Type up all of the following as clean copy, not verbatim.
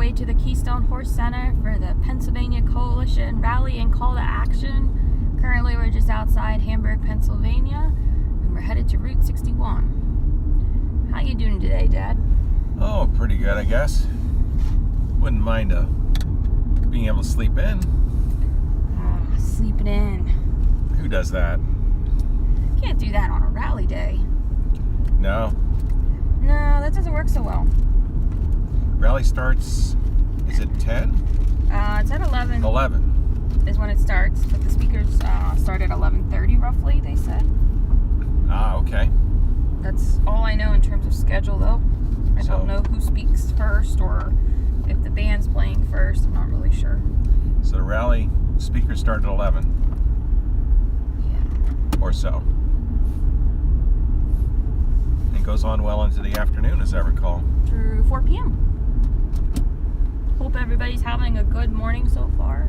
way to the Keystone Horse Center for the Pennsylvania Coalition Rally and Call to Action. Currently, we're just outside Hamburg, Pennsylvania, and we're headed to Route 61. How you doing today, Dad? Oh, pretty good, I guess. Wouldn't mind being able to sleep in. Sleeping in. Who does that? Can't do that on a rally day. No. No, that doesn't work so well. Rally starts, is it 10? It's at 11. 11. Is when it starts, but the speakers start at 11:30 roughly, they said. Ah, okay. That's all I know in terms of schedule, though. I don't know who speaks first or if the band's playing first. I'm not really sure. So the rally speakers start at 11. Yeah. Or so. It goes on well into the afternoon, as I recall. Through 4 p.m. Hope everybody's having a good morning so far.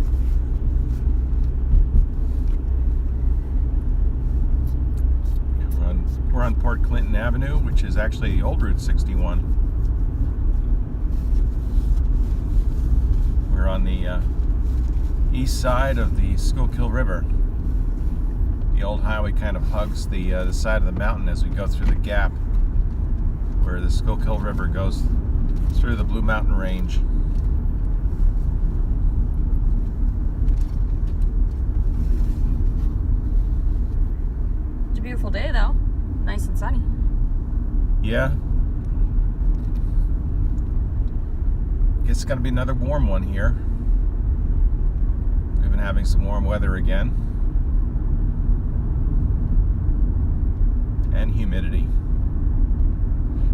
We're on Port Clinton Avenue, which is actually the old Route 61. We're on the east side of the Schuylkill River. The old highway kind of hugs the side of the mountain as we go through the gap where the Schuylkill River goes through the Blue Mountain Range. It's a beautiful day, though. Nice and sunny. Yeah. Guess it's going to be another warm one here. We've been having some warm weather again. And humidity.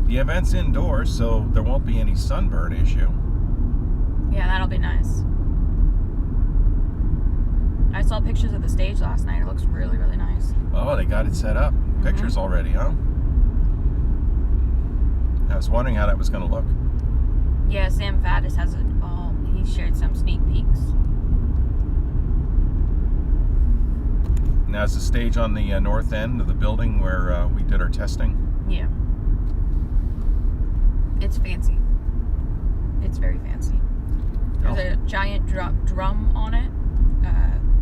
The event's indoors, so there won't be any sunburn issue. Yeah, that'll be nice. I saw pictures of the stage last night. It looks really, really nice. Oh, they got it set up. Pictures already, huh? I was wondering how that was going to look. Yeah, Sam Faddis has it all. He shared some sneak peeks. Now, is the stage on the north end of the building where we did our testing? Yeah. It's fancy. It's very fancy. There's a giant drum on it.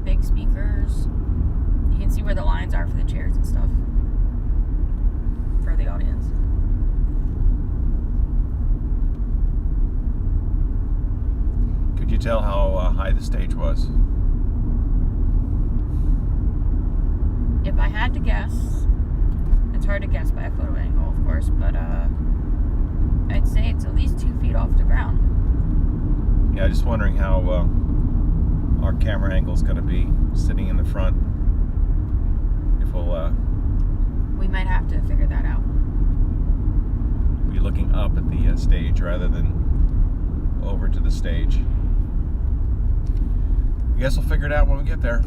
Big speakers. You can see where the lines are for the chairs and stuff. For the audience. Could you tell how high the stage was? If I had to guess, it's hard to guess by a photo angle, of course, but I'd say it's at least 2 feet off the ground. Yeah, just wondering how our camera angle is going to be sitting in the front. If we'll we might have to figure that out. be looking up at the stage rather than over to the stage. I guess we'll figure it out when we get there.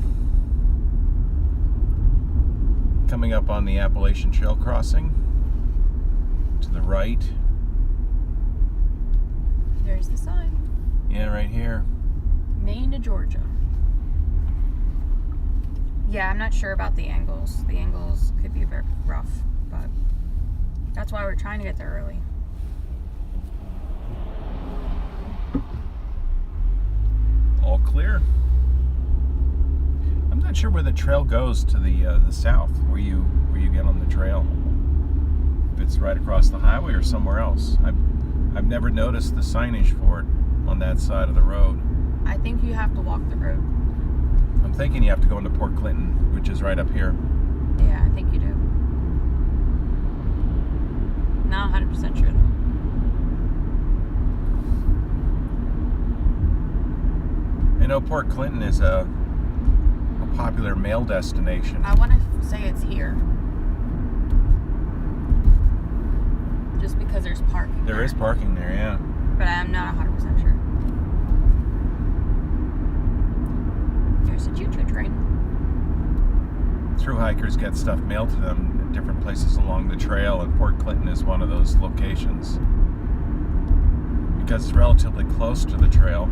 Coming up on the Appalachian Trail crossing to the right. There's the sign. Yeah, right here. Maine to Georgia. Yeah, I'm not sure about the angles. The angles could be a bit rough, but that's why we're trying to get there early. All clear. I'm not sure where the trail goes to the south, where you get on the trail. If it's right across the highway or somewhere else. I've never noticed the signage for it on that side of the road. I think you have to walk the road. I'm thinking you have to go into Port Clinton, which is right up here. Yeah, I think you do. Not 100% sure though. I know Port Clinton is a popular mail destination. I want to say it's here. Just because there's parking. There is parking there, yeah. But I'm not 100% sure. There's a choo-choo train. Through hikers get stuff mailed to them at different places along the trail, and Port Clinton is one of those locations. Because it's relatively close to the trail.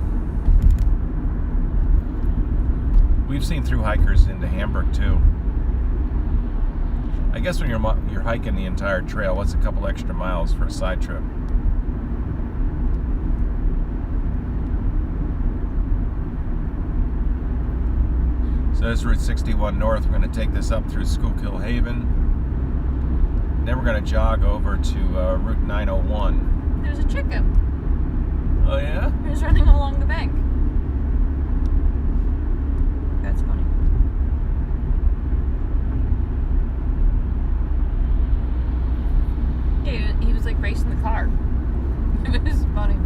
We've seen through hikers into Hamburg too. I guess when you're hiking the entire trail, what's a couple extra miles for a side trip? So there's Route 61 North. We're going to take this up through Schuylkill Haven. Then we're going to jog over to Route 901. There's a chicken. Oh, yeah? He's running along the bank. That's funny. Yeah, he was like racing the car. It was funny.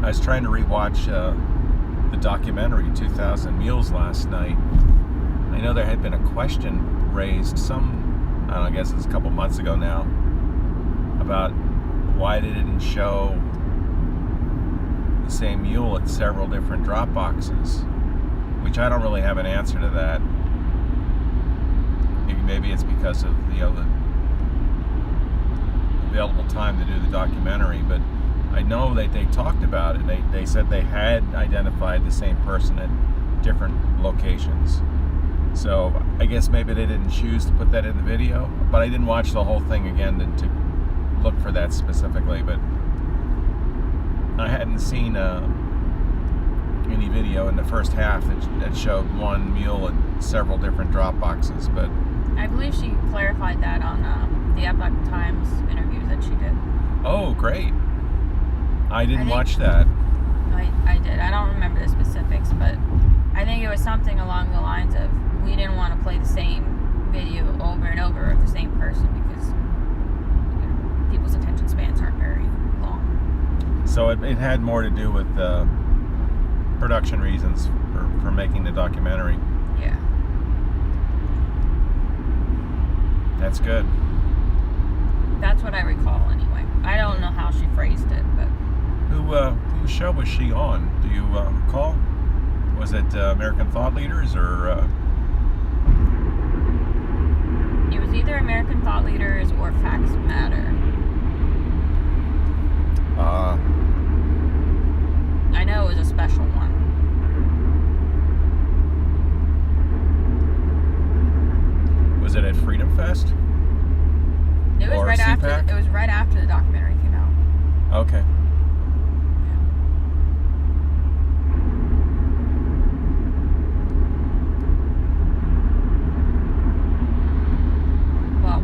I was trying to rewatch the documentary 2,000 Mules last night. I know there had been a question raised I guess it's a couple months ago now, about why they didn't show the same mule at several different drop boxes, which I don't really have an answer to that. Maybe it's because of the available time to do the documentary, but I know that they talked about it. They said they had identified the same person at different locations. So I guess maybe they didn't choose to put that in the video, but I didn't watch the whole thing again to look for that specifically. But I hadn't seen any video in the first half that showed one mule at several different drop boxes. But I believe she clarified that on the Epoch Times interviews that she did. Oh, great. I didn't watch that. I did. I don't remember the specifics, but I think it was something along the lines of we didn't want to play the same video over and over of the same person because people's attention spans aren't very long. So it had more to do with production reasons for making the documentary. Yeah. That's good. That's what I recall anyway. I don't know how she phrased it, but... Whose show was she on? Do you recall? Was it American Thought Leaders or... It was either American Thought Leaders or Facts Matter. I know it was a special one. Was it at Freedom Fest? It was or right CPAC? after. It was right after the documentary came out. Okay. Well,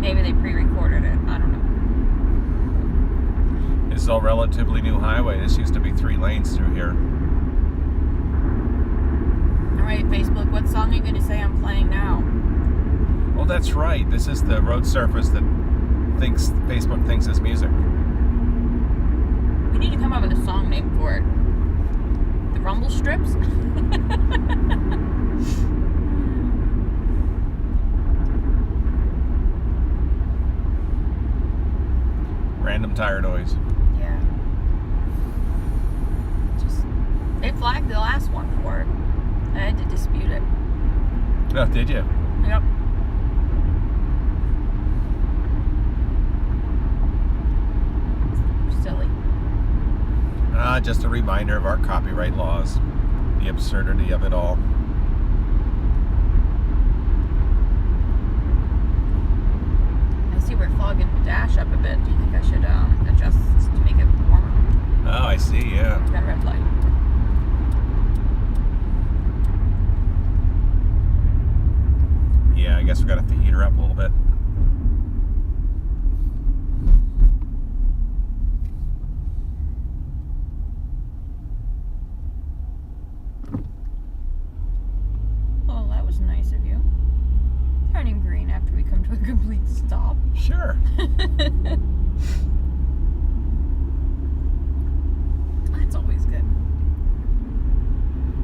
maybe they pre-recorded it. I don't know. This is a relatively new highway. This used to be 3 lanes through here. All right, Facebook. What song are you going to say I'm playing now? Oh, that's right. This is the road surface that Facebook thinks is music. We need to come up with a song name for it. The Rumble Strips? Random tire noise. Yeah. They flagged the last one for it. I had to dispute it. Oh, did you? Yep. Silly. Just a reminder of our copyright laws, the absurdity of it all. I see we're fogging the dash up a bit. Do you think I should adjust to make it warmer? Oh, I see, yeah. Got a red light. Yeah, I guess we got to have to heat her up a little bit. Oh, that was nice of you. Turning green after we come to a complete stop. Sure. That's always good.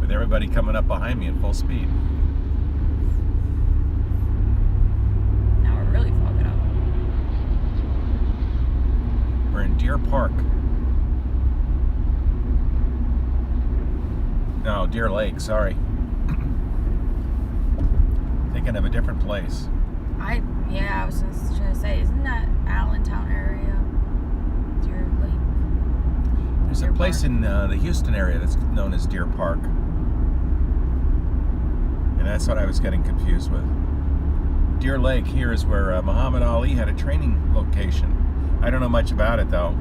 With everybody coming up behind me at full speed. Deer Park. No, Deer Lake, sorry. Thinking of a different place. I was just trying to say, isn't that Allentown area? Deer Lake. There's a place in the Houston area that's known as Deer Park. And that's what I was getting confused with. Deer Lake here is where Muhammad Ali had a training location. I don't know much about it though.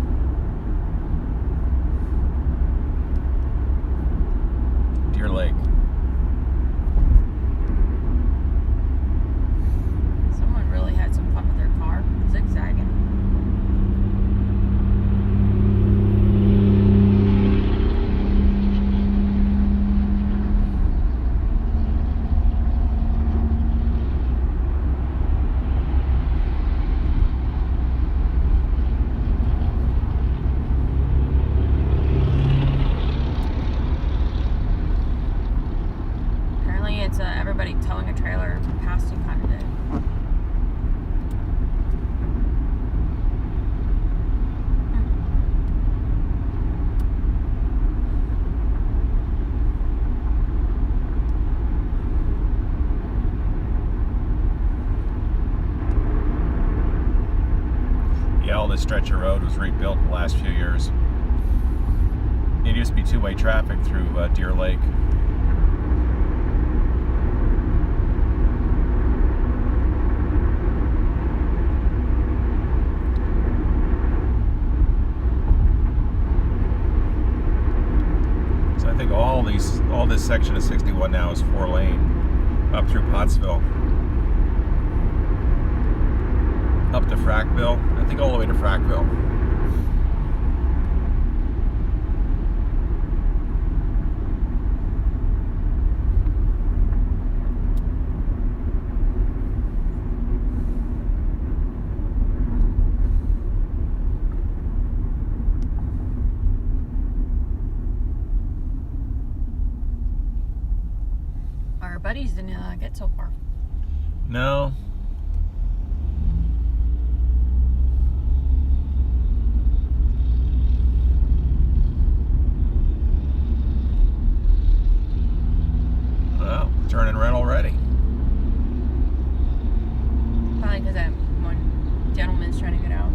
Deer Lake. Someone really had some fun with their car, zigzagging. It's everybody towing a trailer past you kind of day. Yeah, all this stretch of road was rebuilt in the last few years. It used to be two-way traffic through Deer Lake. I think all this section of 61 now is 4-lane up through Pottsville, up to Frackville. I think all the way to Frackville. Our buddies didn't get so far. No. Well, turning red already. Probably because that one gentleman's trying to get out.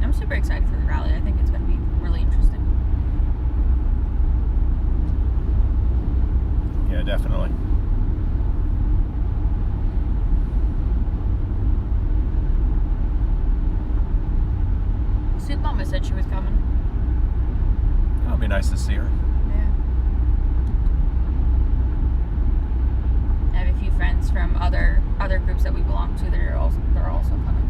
I'm super excited for the rally. I think it's going to be really interesting. Yeah, definitely. Soup Mama said she was coming. It'll be nice to see her. Yeah. I have a few friends from other groups that we belong to that are also coming.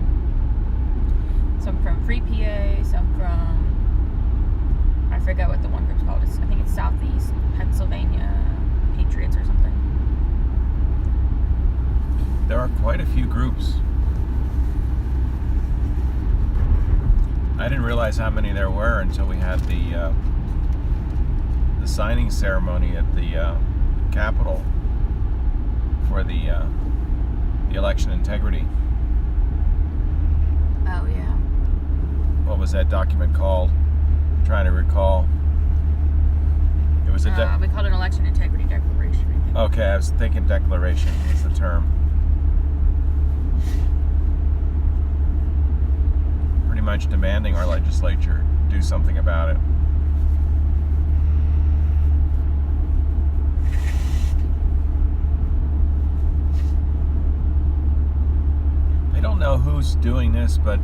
Some from Free PA, some from, I forget what the one group's called. I think it's Southeast Pennsylvania Patriots or something. There are quite a few groups. I didn't realize how many there were until we had the signing ceremony at the Capitol for the election integrity. Oh yeah. What was that document called? I'm trying to recall. It was a we called it an election integrity declaration, I think. Okay, I was thinking declaration was the term. Pretty much demanding our legislature do something about it. know who's doing this, but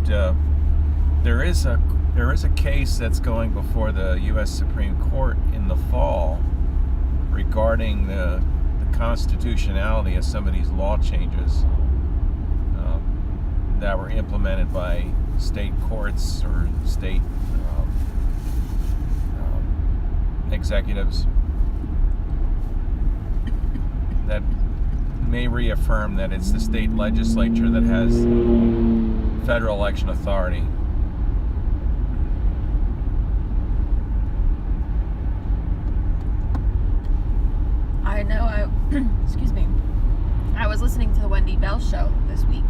there is a case that's going before the U.S. Supreme Court in the fall regarding the constitutionality of some of these law changes that were implemented by state courts or state executives that may reaffirm that it's the state legislature that has federal election authority. I know, excuse me, I was listening to the Wendy Bell show this week,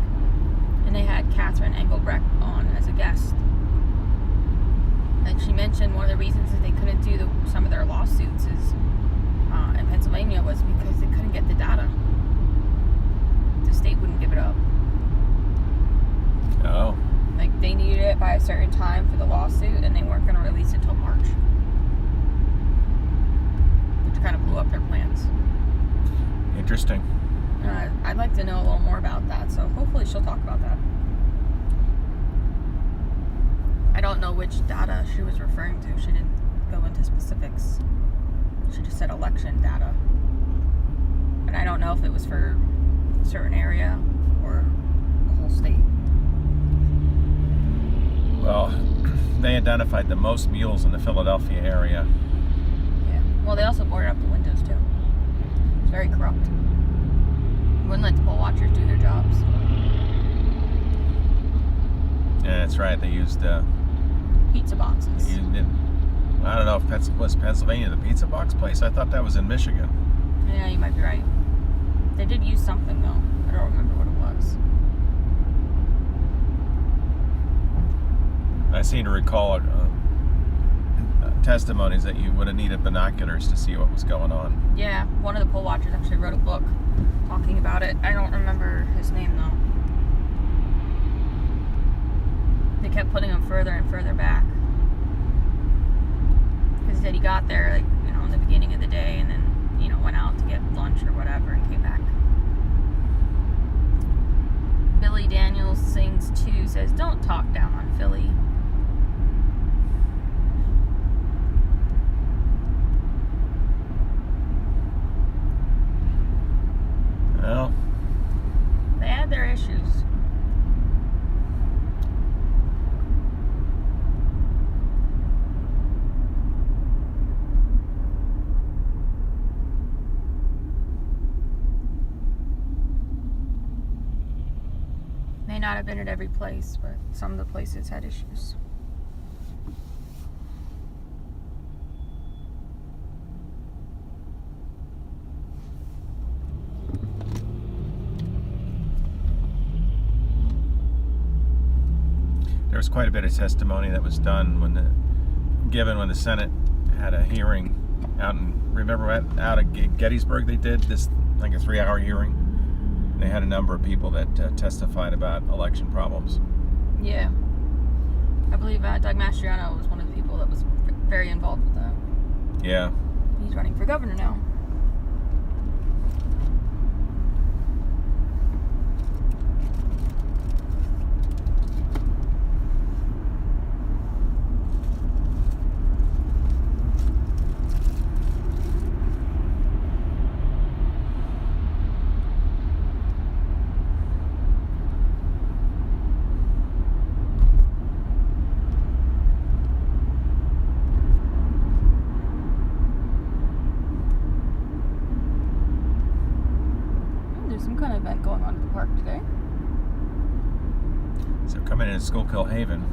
and they had Catherine Engelbrecht on as a guest. And she mentioned one of the reasons that they couldn't do some of their lawsuits is in Pennsylvania was because they couldn't get the data. The state wouldn't give it up. Oh. Like, they needed it by a certain time for the lawsuit, and they weren't going to release it till March. Which kind of blew up their plans. Interesting. I'd like to know a little more about that, so hopefully she'll talk about that. I don't know which data she was referring to. She didn't go into specifics. She just said election data. And I don't know if it was for a certain area or the whole state. Well, they identified the most mules in the Philadelphia area. Yeah. Well, they also boarded up the windows, too. It's very corrupt. Wouldn't let the poll watchers do their jobs. Yeah, that's right. They used pizza boxes. I don't know if was Pennsylvania the pizza box place. I thought that was in Michigan. Yeah, you might be right. They did use something, though. I don't remember what it was. I seem to recall testimonies that you would have needed binoculars to see what was going on. Yeah, one of the poll watchers actually wrote a book talking about it. I don't remember his name, though. They kept putting him further and further back. Because he said he got there, like, in the beginning of the day, and then, went out to get lunch or whatever and came back. Billy Daniels Sings 2 says, "Don't talk down on Philly." Well, they had their issues. May not have been at every place, but some of the places had issues. there was quite a bit of testimony that was done when the Senate had a hearing out of Gettysburg. They did this, like, a 3-hour hearing. They had a number of people that testified about election problems. Yeah. I believe Doug Mastriano was one of the people that was very involved with that. Yeah. He's running for governor now. Some kind of event going on at the park today. So coming in at Schuylkill Haven.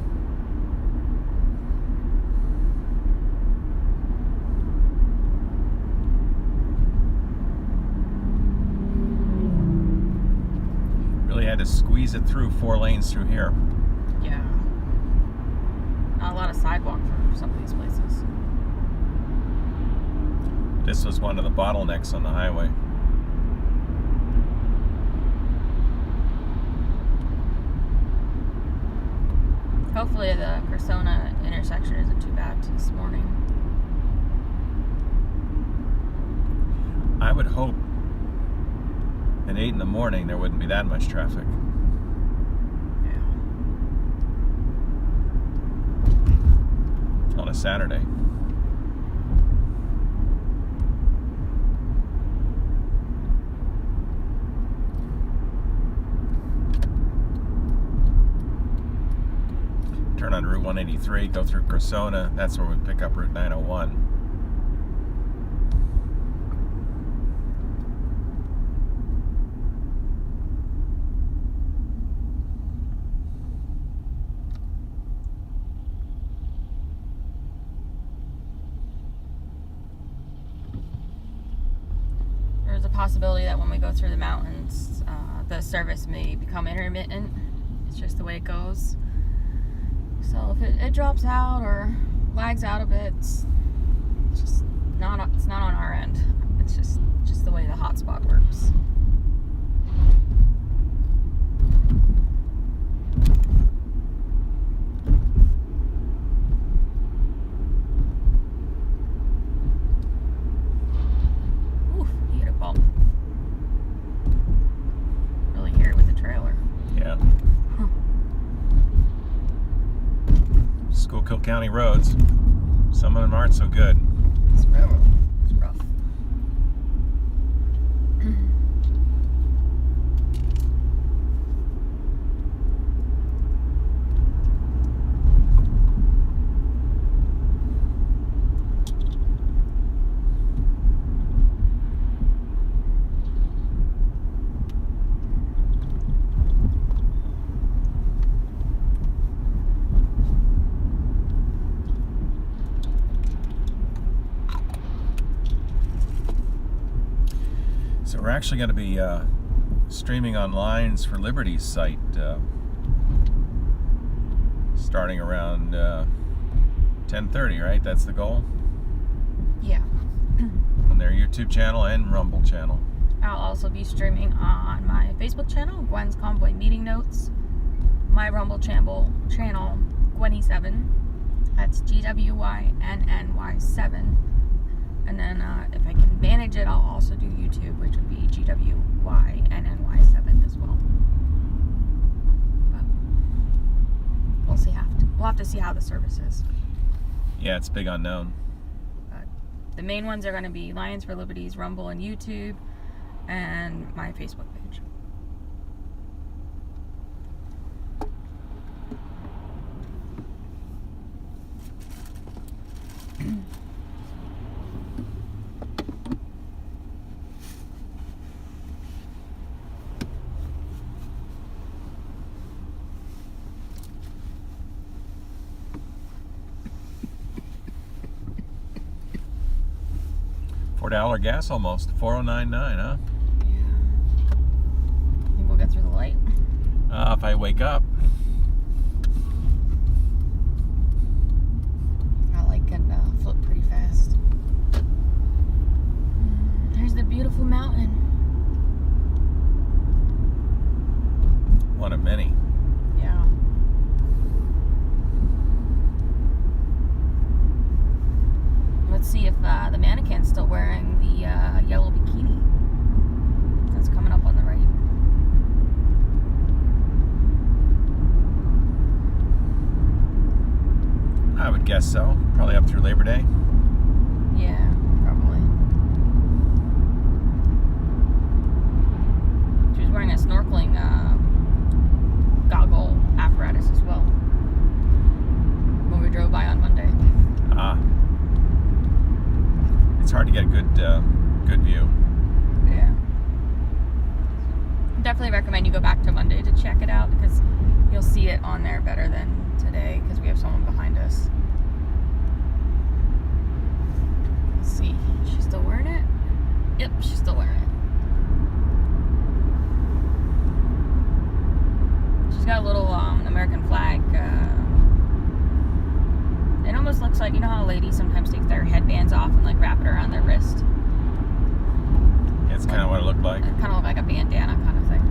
Really had to squeeze it through 4 lanes through here. Yeah. Not a lot of sidewalk for some of these places. This was one of the bottlenecks on the highway. Hopefully the Persona intersection isn't too bad this morning. I would hope at 8 in the morning there wouldn't be that much traffic. a Saturday. Turn on Route 183, go through Cressona. That's where we pick up Route 901. There's a possibility that when we go through the mountains, the service may become intermittent. It's just the way it goes. So if it drops out or lags out a bit, it's not on our end. It's just the way the hotspot works. Oof, you hit a bump. Really hear it with the trailer. Yeah. Schuylkill County roads. Some of them aren't so good. It's rough. It's rough. So we're actually going to be streaming on lines for Liberty's site starting around 10:30, right? That's the goal? Yeah. On their YouTube channel and Rumble channel. I'll also be streaming on my Facebook channel, Gwen's Convoy Meeting Notes, my Rumble channel, Gwenny7. That's GWYNNY7. And then if I can manage it, I'll also do YouTube, which would be GWYNNY7 as well. But we'll have to see how the service is. Yeah, it's big unknown. But the main ones are going to be Lions for Liberty's Rumble and YouTube, and my Facebook page. $4 gas almost. 409.9, huh? Yeah. Think we'll get through the light? If I wake up. I can float pretty fast. There's the beautiful mountain. One of many. Yeah. Let's see if the mannequin's still wearing the yellow bikini. That's coming up on the right. I would guess so. Probably up through Labor Day. Yeah, probably. She was wearing a snorkeling goggle apparatus as well when we drove by on Monday. It's hard to get a good view. Yeah. Definitely recommend you go back to Monday to check it out because you'll see it on there better than today because we have someone behind us. Let's see. She's still wearing it? Yep, she's still wearing it. She's got a little American flag. It almost looks like, you know how ladies sometimes take their headbands off and like wrap it around their wrist? Yeah, it's kind of what it looked like. It kind of looked like a bandana kind of thing.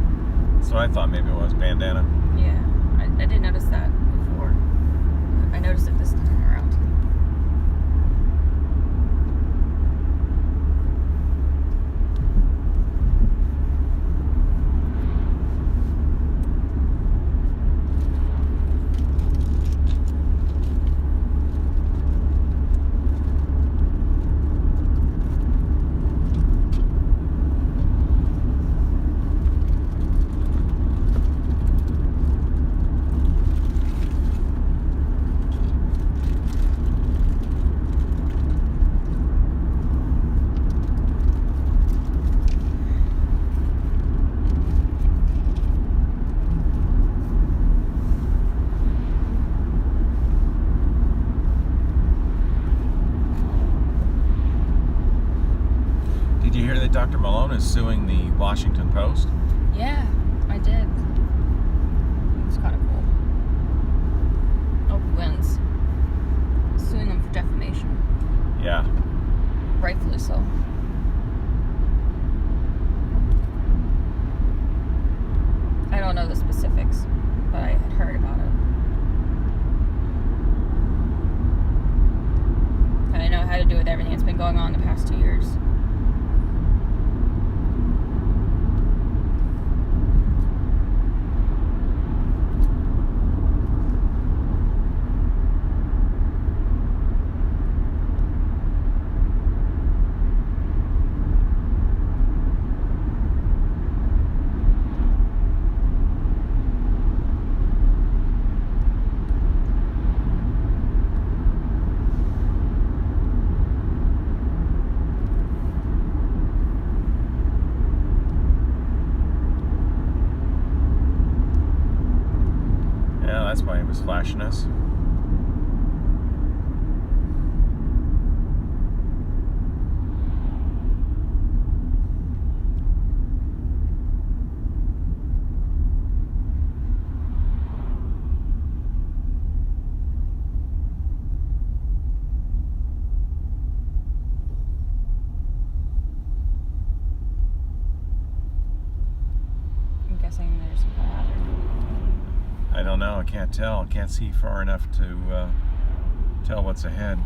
That's what I thought maybe it was, bandana. Yeah, I didn't notice that before. I noticed it this time around. Keystone is suing the Washington Post. Yeah, I did. It's kind of cool. Oh, wins. Suing them for defamation. Yeah. Rightfully so. I don't know the specifics, but I had heard about it. And I know how to do with everything that's been going on the past 2 years. Yeah, that's why he was flashing us. I'm guessing there's some kind of hazard. I don't know. I can't tell. I can't see far enough to tell what's ahead.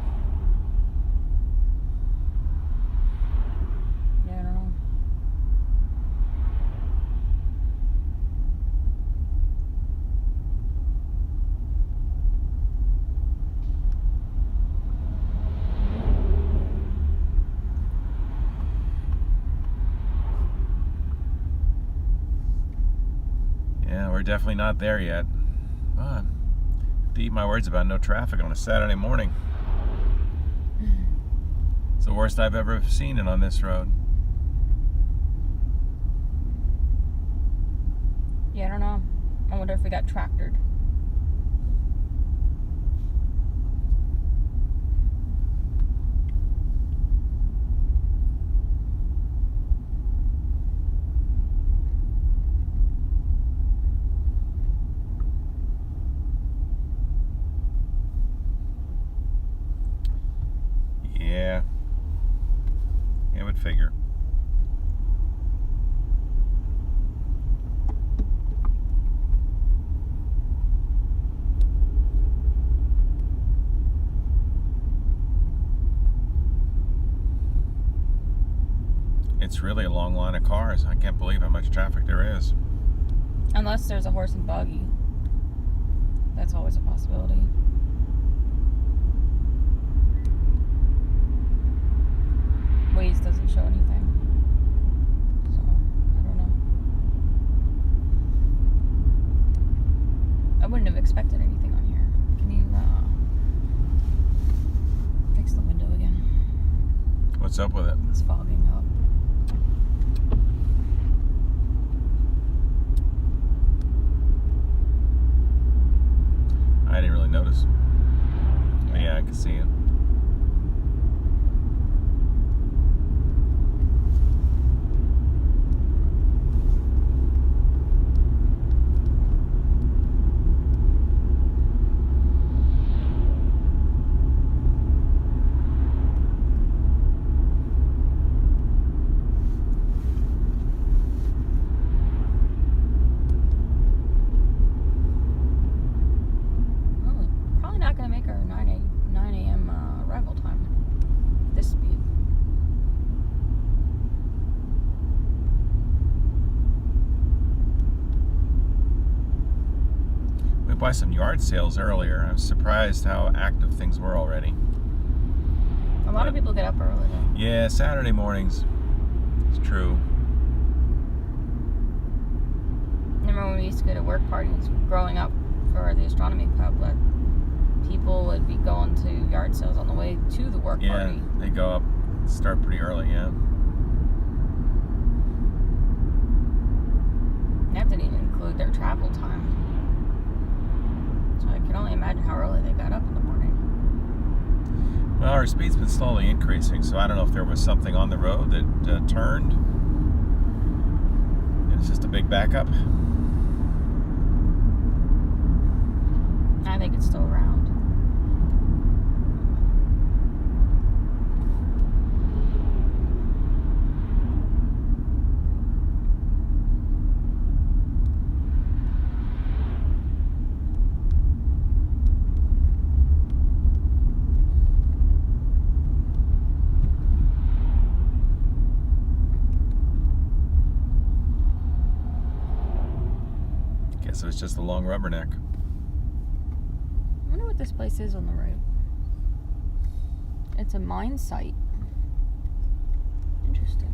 Yeah, I don't know. Yeah, we're definitely not there yet. But to eat my words about no traffic on a Saturday morning. It's the worst I've ever seen it on this road. Yeah, I don't know. I wonder if we got tractored. Yeah. I would figure. It's really a long line of cars. I can't believe how much traffic there is. Unless there's a horse and buggy. That's always a possibility. Waze doesn't show anything. So, I don't know. I wouldn't have expected anything on here. Can you fix the window again? What's up with it? It's fogging up. I didn't really notice. But yeah, I can see it. Gonna make our 9 a.m. arrival time. This speed. We went by some yard sales earlier. I was surprised how active things were already. A lot of people get up early though. Yeah, Saturday mornings. It's true. Remember when we used to go to work parties growing up for the astronomy club, but people would be going to yard sales on the way to the work party. Yeah, they go up, start pretty early, yeah. That didn't even include their travel time. So I can only imagine how early they got up in the morning. Well, our speed's been slowly increasing, so I don't know if there was something on the road that turned It's just a big backup. I think it's still around. Guess it was just a long rubberneck. I wonder what this place is on the right. It's a mine site. Interesting.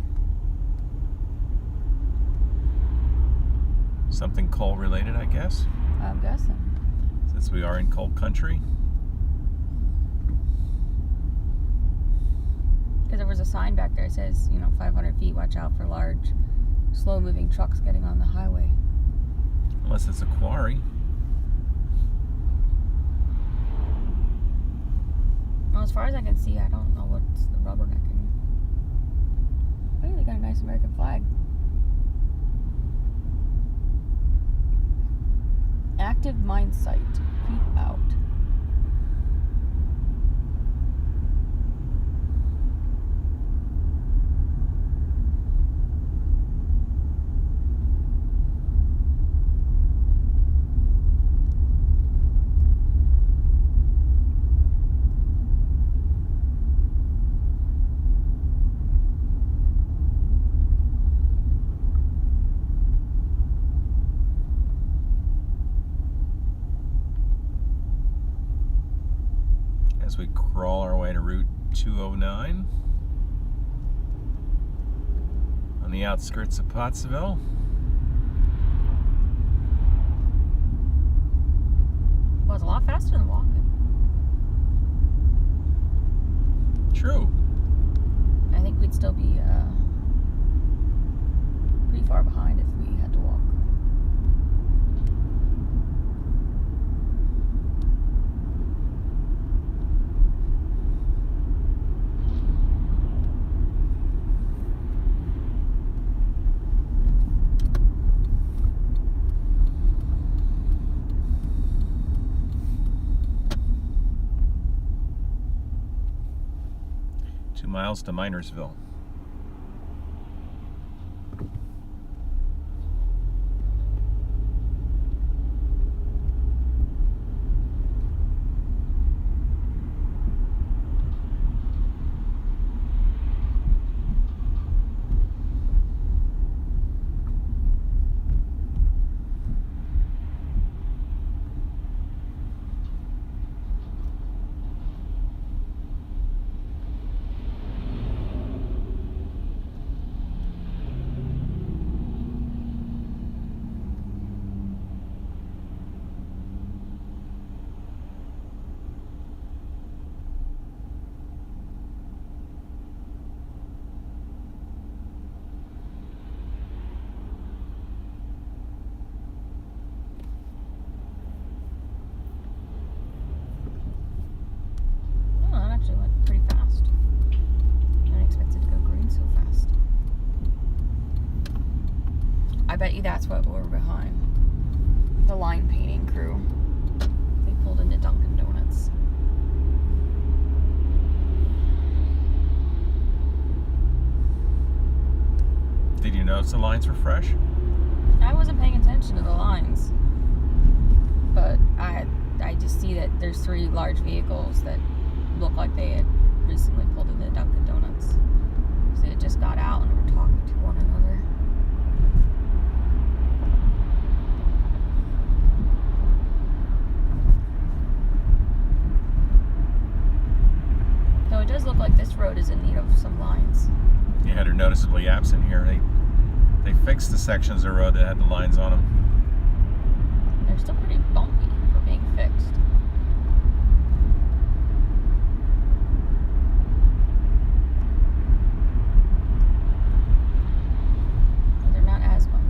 Something coal related, I guess, I'm guessing. since we are in coal country. Because there was a sign back there that says, 500 feet, watch out for large, slow-moving trucks getting on the highway. Unless it's a quarry. Well, as far as I can see, I don't know what's the rubbernecking. Oh, they got a nice American flag. Active mine site. Keep out. As we crawl our way to Route 209 on the outskirts of Pottsville. Well, it's a lot faster than walking. True. I think we'd still be pretty far behind if we had to walk. Miles to Minersville. I bet you that's what we're behind. The line painting crew. They pulled into Dunkin' Donuts. Did you notice the lines were fresh? I wasn't paying attention to the lines. But I just see that there's 3 large vehicles that look like they had recently pulled into Dunkin' Donuts. So they just got out and were talking to one another. So it does look like this road is in need of some lines. Yeah, they're noticeably absent here. They fixed the sections of road that had the lines on them. They're still pretty bumpy for being fixed. But they're not as bumpy.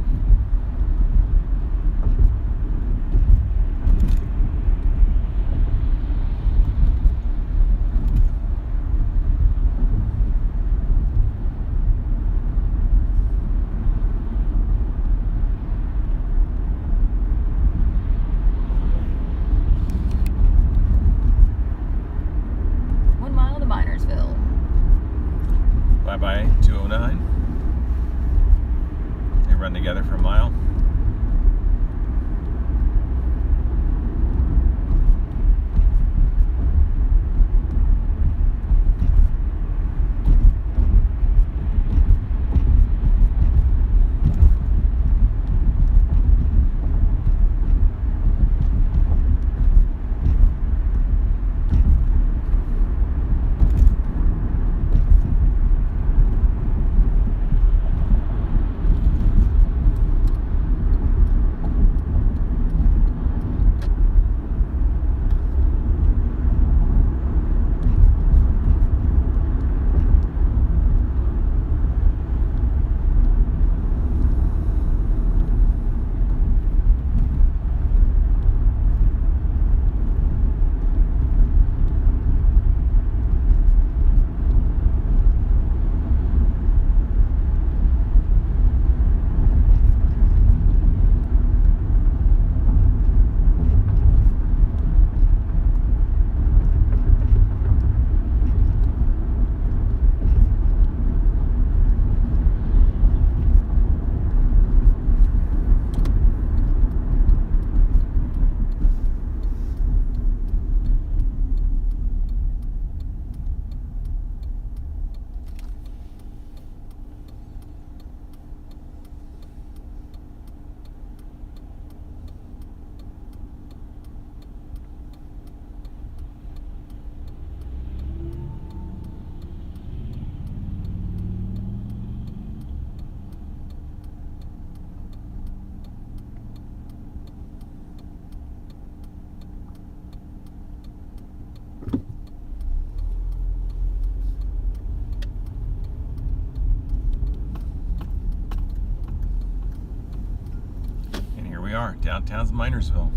Downtown's Minersville.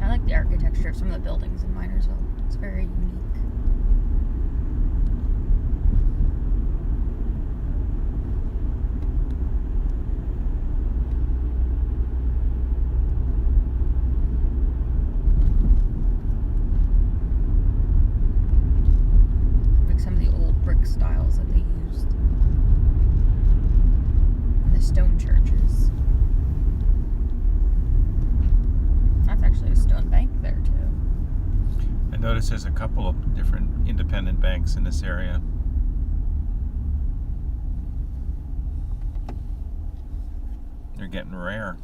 I like the architecture of some of the buildings in Minersville. It's very unique. Like some of the old brick styles that they used. And the stone churches. That's actually a stone bank there too. I noticed there's a couple of different independent banks in this area. They're getting rare.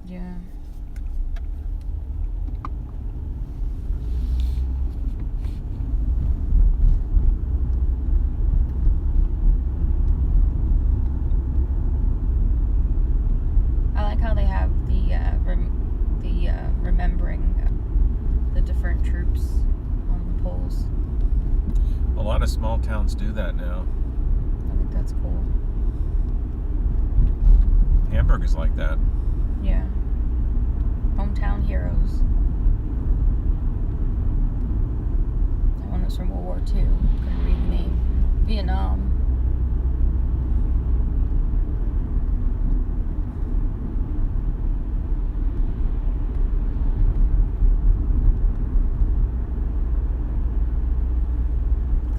Yeah. I like how they have the remembering the different troops on the poles. A lot of small towns do that now. I think that's cool. Hamburg is like that. Yeah. Hometown heroes. That one was from World War II. Couldn't read the name. Vietnam.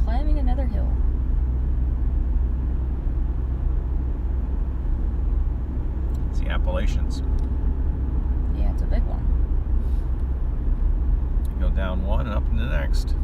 Climbing another hill. It's the Appalachians. Yeah, it's a big one. You go down one and up in the next.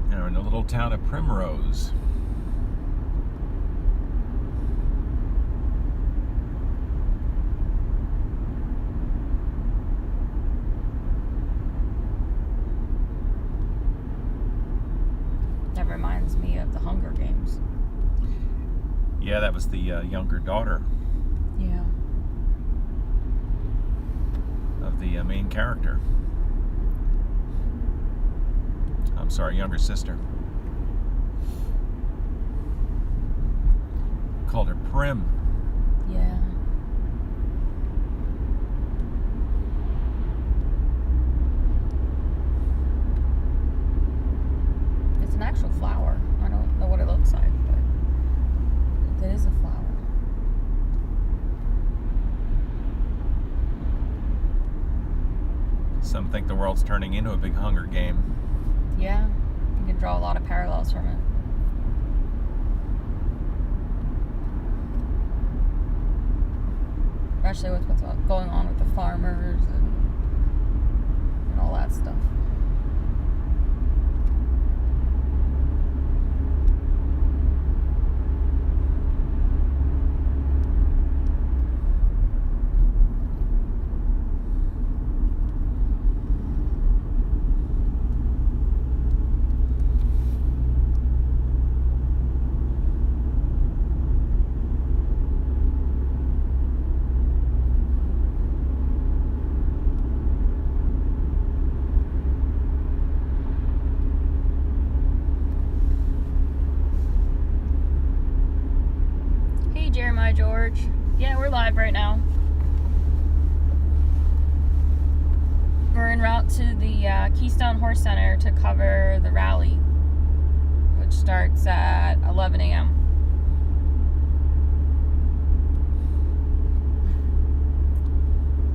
Now we're in the little town of Primrose. That reminds me of the Hunger Games. Yeah, that was the younger daughter Yeah. of the main character. I'm sorry, younger sister. Called her Prim. Yeah. It's an actual flower. I don't know what it looks like, but it is a flower. Some think the world's turning into a big Hunger Game. Yeah. You can draw a lot of parallels from it. Especially with what's going on with the farmers and all that stuff. Hi, George. Yeah, we're live right now. We're en route to the Keystone Horse Center to cover the rally, which starts at 11 a.m.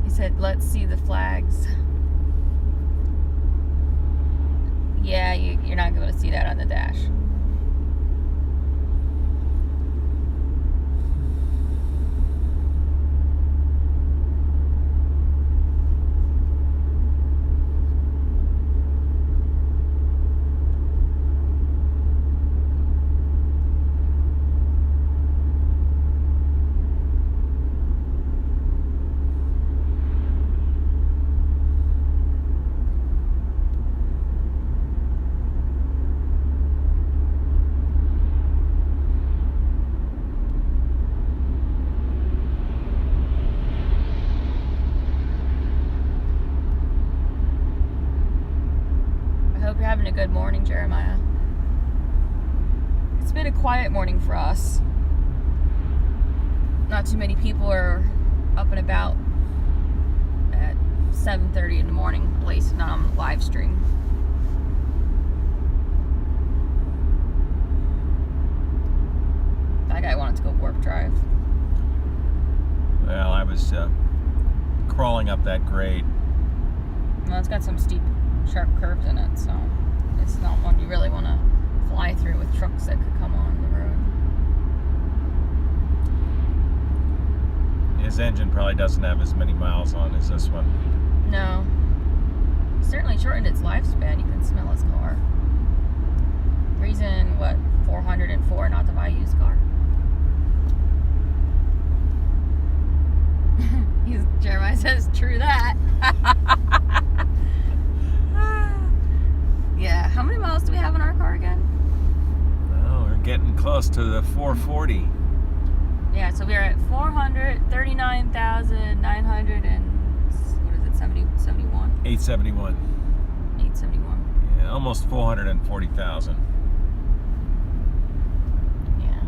He said, let's see the flags. Yeah, you're not going to see that on the dash. Hope you're having a good morning, Jeremiah. It's been a quiet morning for us. Not too many people are up and about at 7:30 in the morning, placing on live stream. That guy wanted to go warp drive. Well, I was crawling up that grade. Well, it's got some steep, sharp curves in it, so it's not one you really want to fly through with trucks that could come on the road. His engine probably doesn't have as many miles on as this one. No. It certainly shortened its lifespan. You can smell his car. Reason, 404 not to buy a used car? Jeremiah says, true that. Yeah, how many miles do we have in our car again? Oh, we're getting close to the 440. Yeah, so we're at 439,900 and, what is it, 71? 871. 871. Yeah, almost 440,000. Yeah.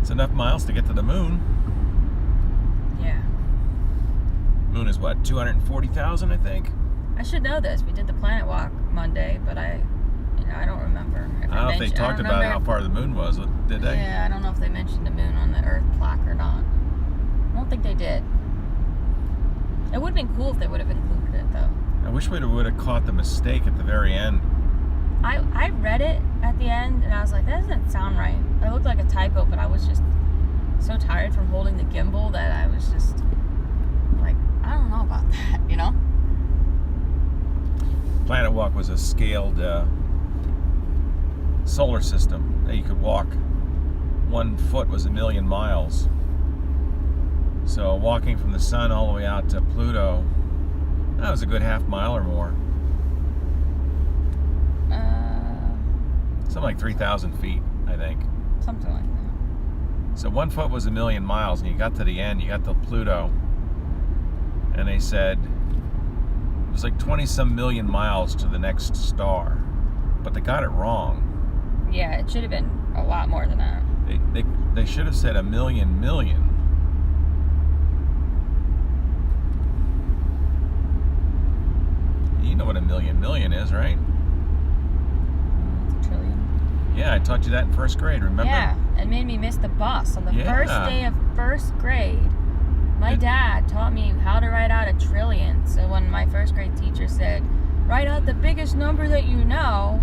It's enough miles to get to the moon. Yeah. Moon is what, 240,000, I think? I should know this. We did the planet walk Monday, but I don't remember. I don't know if they talked about how far the moon was, did they? Yeah, I don't know if they mentioned the moon on the Earth plaque or not. I don't think they did. It would have been cool if they would have included it, though. I wish we would have caught the mistake at the very end. I read it at the end, and I was like, that doesn't sound right. It looked like a typo, but I was just so tired from holding the gimbal that I was just like, I don't know about that, you know? Planet Walk was a scaled solar system that you could walk. 1 foot was 1,000,000 miles. So walking from the sun all the way out to Pluto, that was a good half mile or more. Something like 3,000 feet, I think. Something like that. So 1 foot was 1,000,000 miles, and you got to the end, you got to Pluto, and they said it was like 20-some million miles to the next star, but they got it wrong. Yeah, it should have been a lot more than that. They should have said 1,000,000 million. You know what 1,000,000 million is, right? It's a trillion. Yeah, I taught you that in first grade, remember? Yeah, it made me miss the bus. On the first day of first grade, my dad taught me how to write out a trillion. So when my first grade teacher said, write out the biggest number that you know,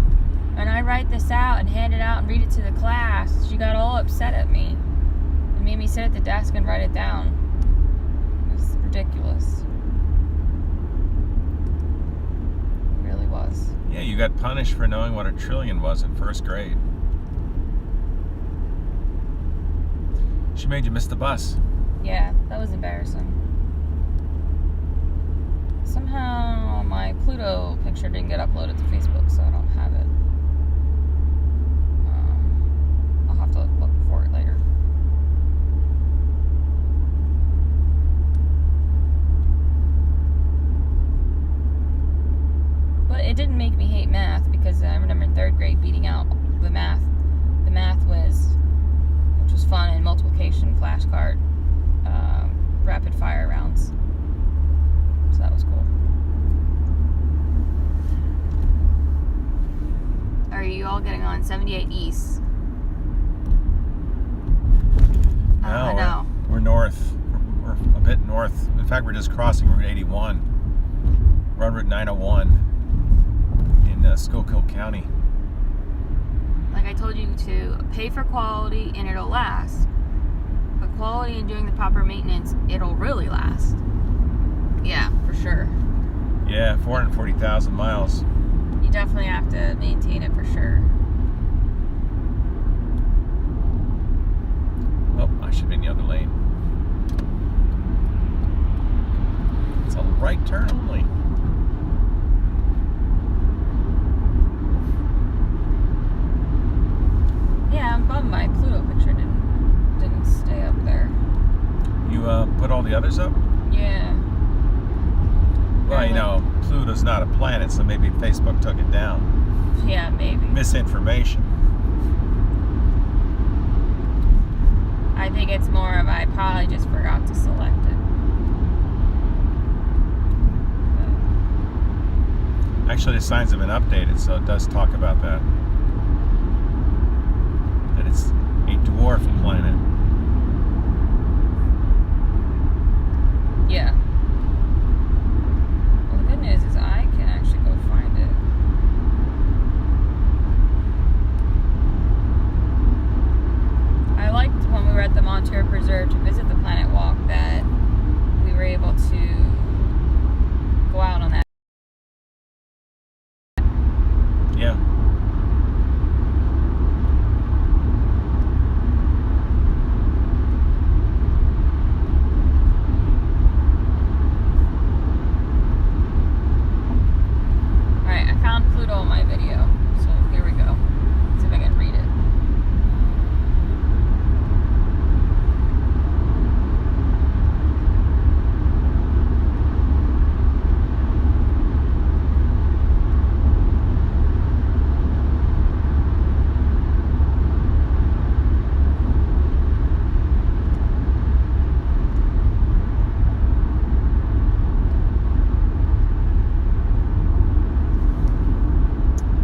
and I write this out and hand it out and read it to the class, she got all upset at me. It made me sit at the desk and write it down. It was ridiculous. It really was. Yeah, you got punished for knowing what a trillion was in first grade. She made you miss the bus. Yeah, that was embarrassing. Somehow my Pluto picture didn't get uploaded to Facebook, so I don't have it. I'll have to look for it later. on 78 East. No, I know. We're north. We're a bit north. In fact, we're just crossing Route 81. We're on Route 901 in Schuylkill County. Like I told you to pay for quality and it'll last. But quality and doing the proper maintenance, it'll really last. Yeah, for sure. Yeah, 440,000 miles. You definitely have to maintain it for sure. Oh, I should be in the other lane. It's a right turn only. Yeah, I'm bummed my Pluto picture didn't stay up there. You put all the others up? Yeah. Well, you know, Pluto's not a planet, so maybe Facebook took it down. Yeah, maybe. Misinformation. I think it's more of I probably just forgot to select it. Actually, the signs have been updated, so it does talk about that. That it's a dwarf planet. Yeah. Well, the good news is I can actually go find it. I liked when we were at the Monterey Preserve to visit the Planet Walk that we were able to go out on that. Yeah. Alright, I found Pluto in my video, so here we go. See if I can read it.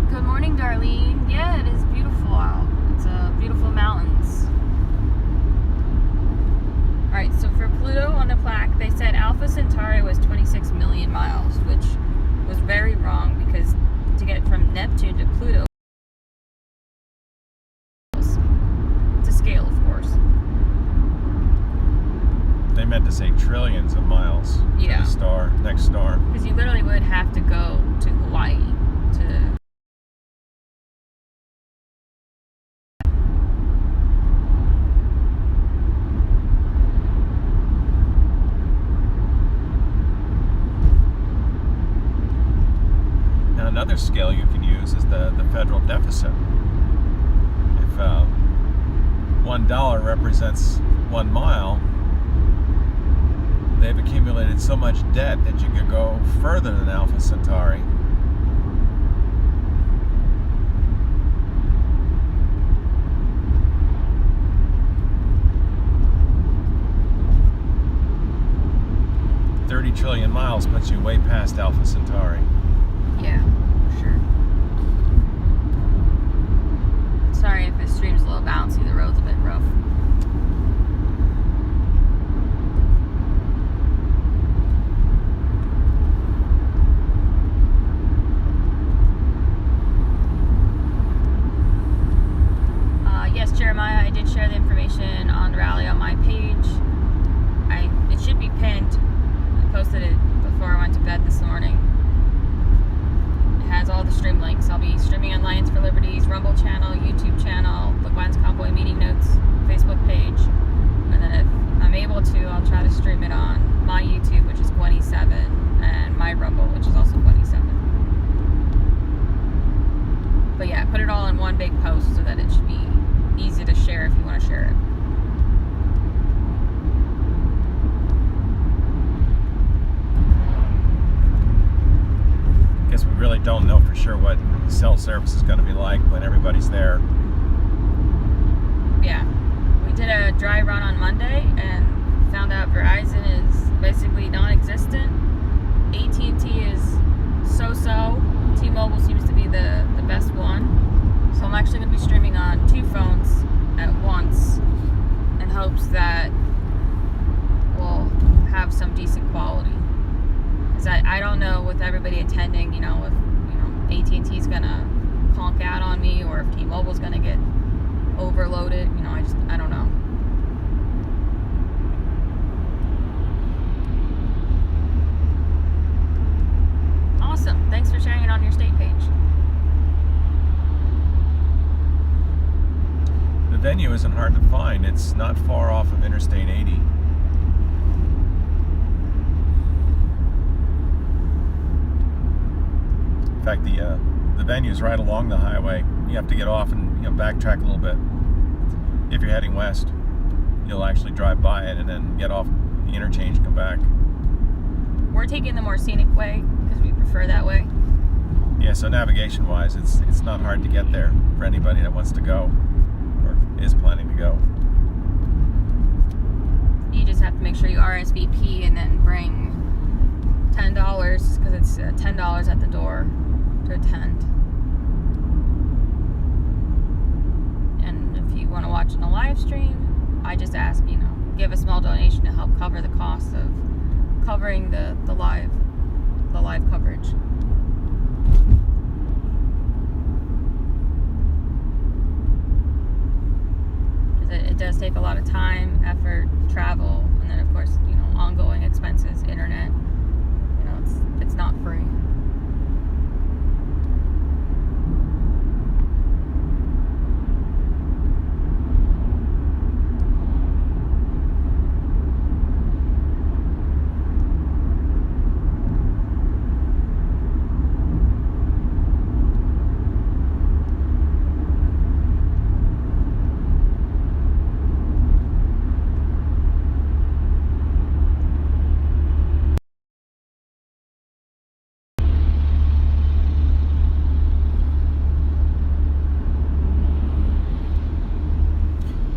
Good morning, Darlene. Yeah, it is beautiful out. It's beautiful mountains. Alright, so for Pluto on the plaque, they said Alpha Centauri was 26 million miles, which was very wrong because to get from Neptune to Pluto, to scale, of course. They meant to say trillions of miles Yeah. to the star, next star. Because you literally would have to go to Hawaii to. Now, another scale you can use is the federal deficit. If $1 represents 1 mile, they've accumulated so much debt that you could go further than Alpha Centauri. $30 trillion miles puts you way past Alpha Centauri. Yeah, for sure. Sorry if the stream's a little bouncy, the road's a bit rough. Yes, Jeremiah, I did share the information on the rally on my page. It should be pinned. I posted it before I went to bed this morning. It has all the stream links. I'll be streaming on Lions for Liberty's Rumble channel, YouTube channel, the Gwen's Convoy meeting notes, Facebook page. And then if I'm able to, I'll try to stream it on my YouTube, which is Gwen7, and my Rumble, which is also Gwen7. But yeah, I put it all in one big post so that it should be easy to share if you want to share it. I guess we really don't know for sure what cell service is going to be like when everybody's there. Yeah, we did a dry run on Monday and found out Verizon is basically non-existent. AT&T is so-so. T-Mobile seems to be the best one. So I'm actually going to be streaming on 2 phones at once in hopes that we'll have some decent quality. Because I don't know with everybody attending, if AT&T's going to conk out on me or if T-Mobile's going to get overloaded. I don't know. Awesome. Thanks for sharing it on your state page. The venue isn't hard to find. It's not far off of Interstate 80. In fact, the venue's right along the highway. You have to get off and backtrack a little bit. If you're heading west, you'll actually drive by it and then get off the interchange and come back. We're taking the more scenic way because we prefer that way. Yeah, so navigation-wise, it's not hard to get there for anybody that wants to go or is planning to go. You just have to make sure you RSVP and then bring $10 because it's $10 at the door to attend. And if you want to watch in a live stream, I just ask, give a small donation to help cover the cost of covering the live coverage. It does take a lot of time, effort, travel, and then of course, ongoing expenses, internet. It's not free.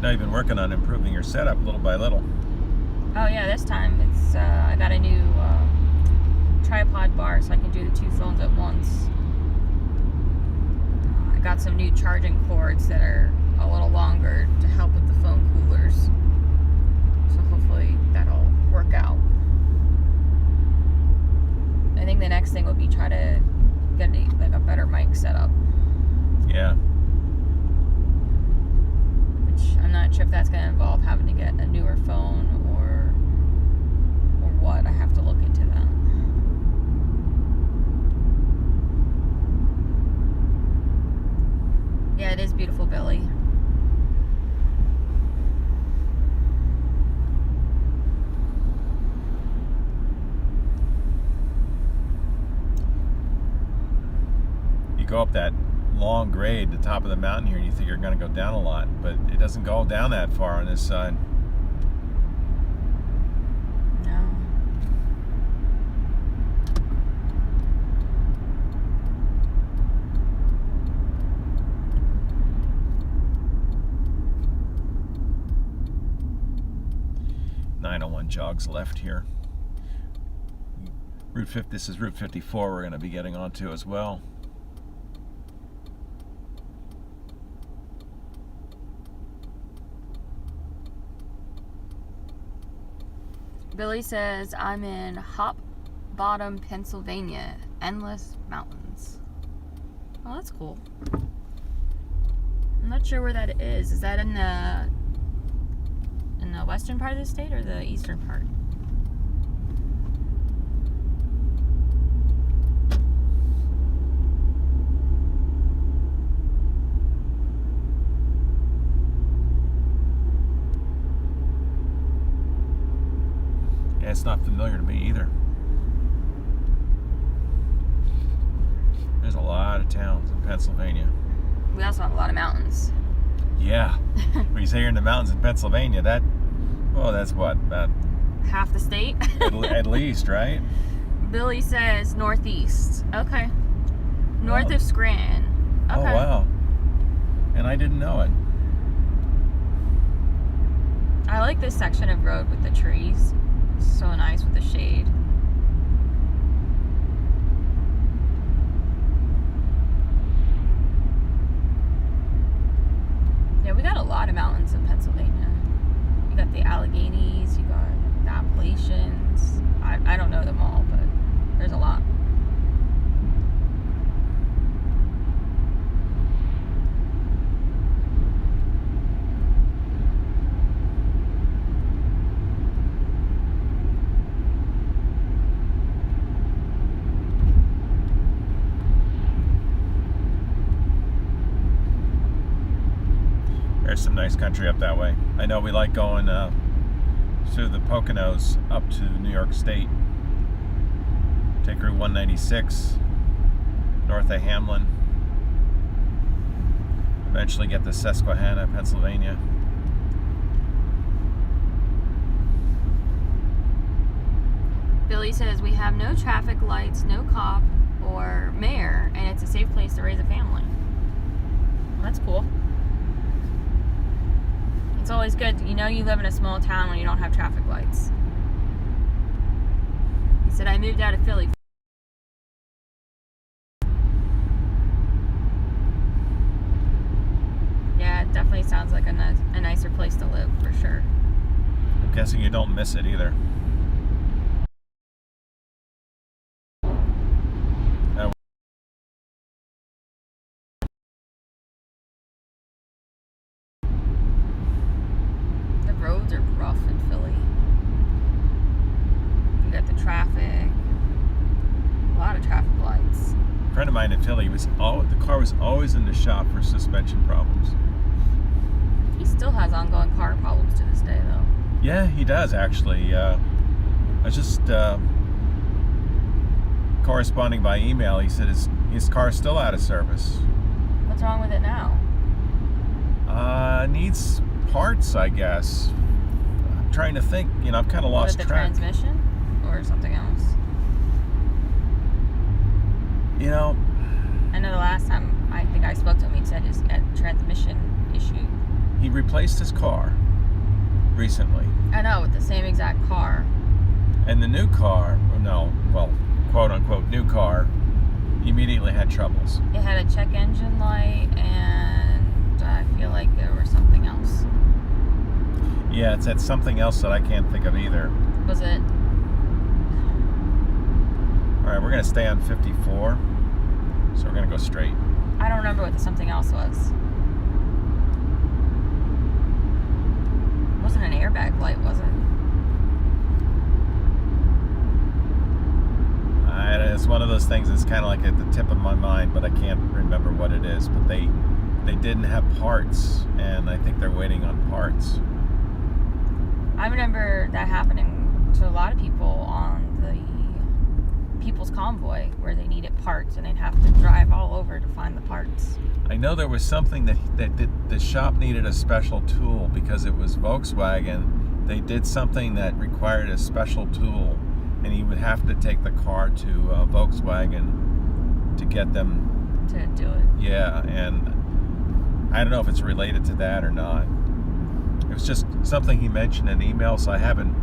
Now you've been working on improving your setup little by little. Oh yeah, this time it's I got a new tripod bar so I can do the 2 phones at once. I got some new charging cords that are a little longer to help with the phone coolers. So hopefully that'll work out. I think the next thing will be try to get a better mic set up. Yeah. I'm not sure if that's going to involve having to get a newer phone or what. I have to look into that. Yeah, it is beautiful, Billy. You go up that long grade, the top of the mountain here, and you think you're going to go down a lot, but it doesn't go down that far on this side. No. .901 jogs left here. This is Route 54 we're going to be getting onto as well. Billy says, I'm in Hop Bottom, Pennsylvania. Endless mountains. Oh, that's cool. I'm not sure where that is. Is that in the western part of the state or the eastern part? Yeah, it's not familiar to me either. There's a lot of towns in Pennsylvania. We also have a lot of mountains. Yeah. When you say you're in the mountains in Pennsylvania, that's what? About half the state? at least, right? Billy says northeast. Okay. North of Scranton. Okay. Oh, wow. And I didn't know it. I like this section of road with the trees. It's so nice with the shade. lot of mountains in Pennsylvania. You got the Alleghenies, you got the Appalachians. I don't know them all, but there's a lot. There's some nice country up that way. I know we like going through the Poconos up to New York State. Take Route 196 north of Hamlin. Eventually get to Susquehanna, Pennsylvania. Billy says we have no traffic lights, no cop or mayor, and it's a safe place to raise a family. Well, that's cool. It's always good. You know you live in a small town when you don't have traffic lights. He said, I moved out of Philly. Yeah, it definitely sounds like a nicer place to live, for sure. I'm guessing you don't miss it either. The roads are rough in Philly. You got the traffic. A lot of traffic lights. A friend of mine in Philly the car was always in the shop for suspension problems. He still has ongoing car problems to this day, though. Yeah, he does actually. I was just corresponding by email. He said his car's still out of service. What's wrong with it now? Needs parts, I guess. I'm trying to think. I've kind of lost Was it the track. transmission or something else? I know the last time I think I spoke to him, he said his transmission issue. He replaced his car recently. I know, with the same exact car. And the new car, quote unquote new car, immediately had troubles. It had a check engine light, and I feel like there was something else. Yeah, it's at something else that I can't think of either. Was it? All right, we're going to stay on 54, so we're going to go straight. I don't remember what the something else was. It wasn't an airbag light, was it? It's one of those things that's kind of like at the tip of my mind, but I can't remember what it is. But they didn't have parts, and I think they're waiting on parts. I remember that happening to a lot of people on the People's Convoy, where they needed parts and they'd have to drive all over to find the parts. I know there was something that the shop needed a special tool because it was Volkswagen. They did something that required a special tool, and he would have to take the car to Volkswagen to get them to do it. Yeah, and I don't know if it's related to that or not. It was just something he mentioned in email, so I haven't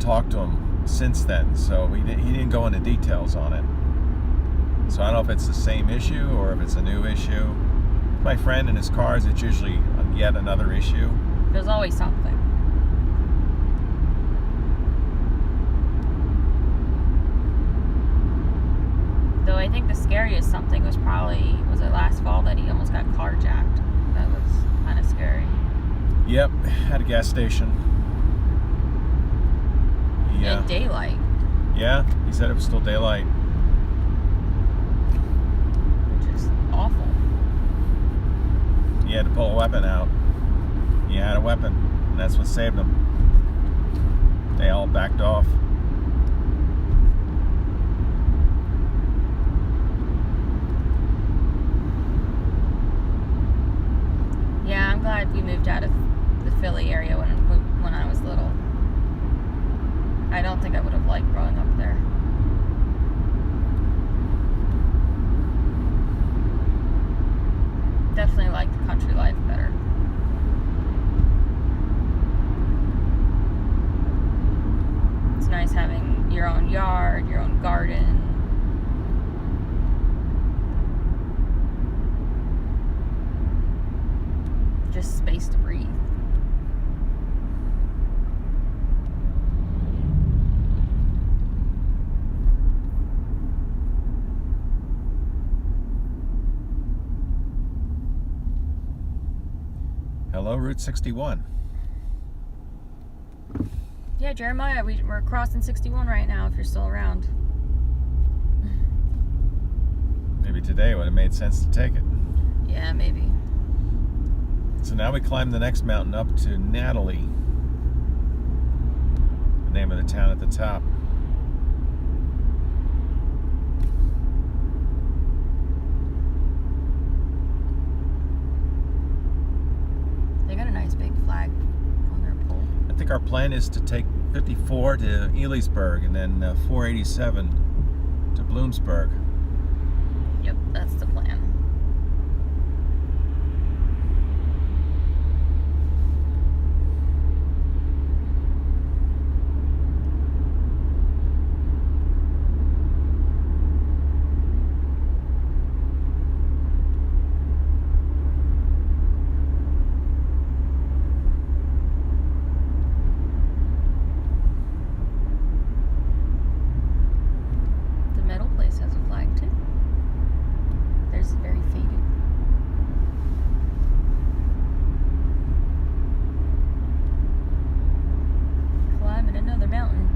talked to him since then. So he didn't go into details on it. So I don't know if it's the same issue or if it's a new issue. My friend and his cars, it's usually yet another issue. There's always something. Though I think the scariest something was it last fall that he almost got carjacked. That was kind of scary. Yep, at a gas station. In daylight. Yeah, he said it was still daylight. Which is awful. He had to pull a weapon out. He had a weapon, and that's what saved him. They all backed off. Yeah, I'm glad we moved out of the Philly area when I was little. I don't think I would have liked growing up there. Definitely like the country life better. It's nice having your own yard, your own garden. just space to breathe. Hello, Route 61. Yeah, Jeremiah, we're crossing 61 right now if you're still around. Maybe today would have made sense to take it. Yeah, maybe. So now we climb the next mountain up to Natalie, the name of the town at the top. They got a nice big flag on their pole. I think our plan is to take 54 to Elysburg and then 487 to Bloomsburg. Yep, that's the plan. The metal place has a flag too. Theirs is very faded. Climbing another mountain.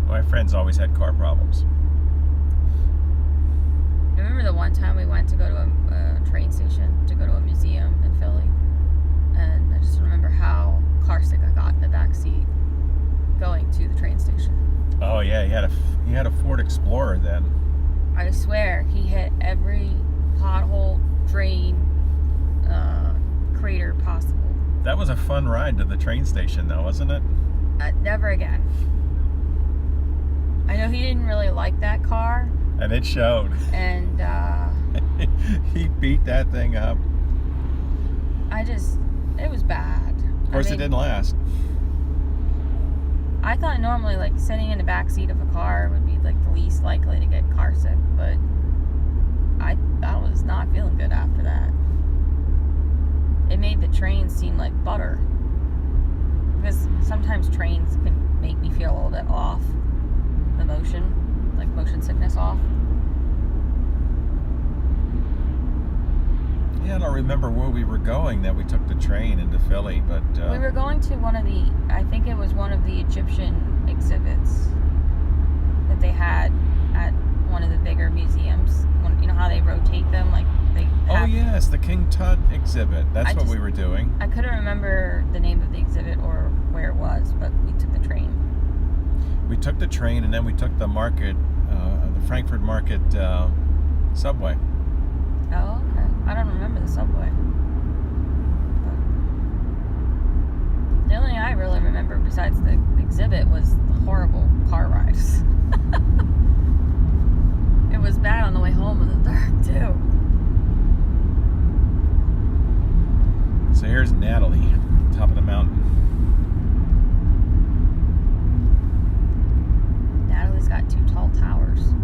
My friends always had car problems. I remember the one time we went to go to a train station to go to a museum in Philly, and I just remember how car sick I got in the back seat going to the train station. Oh yeah, he had a Ford Explorer then. I swear he hit every pothole, drain, crater possible. That was a fun ride to the train station though, wasn't it? Never again. I know he didn't really like that car, And it showed. and He beat that thing up. it was bad. Of course, it didn't last. I thought normally, like, sitting in the back seat of a car would be, like, the least likely to get car sick, but I was not feeling good after that. It made the train seem like butter. Because sometimes trains can make me feel a little bit off the motion, like motion sickness off. Yeah, I don't remember where we were going that we took the train into Philly, but We were going to I think it was one of the Egyptian exhibits that they had at one of the bigger museums. You know how they rotate them? Like oh yes, the King Tut exhibit. That's what we were doing. I couldn't remember the name of the exhibit or where it was, but we took the train. We took the train and then we took the market, the Frankfurt Market subway. Oh, okay. I don't remember the subway. But the only thing I really remember besides the exhibit was the horrible car rides. It was bad on the way home in the dark, too. So here's Natalie, top of the mountain. Natalie's got 2 tall towers.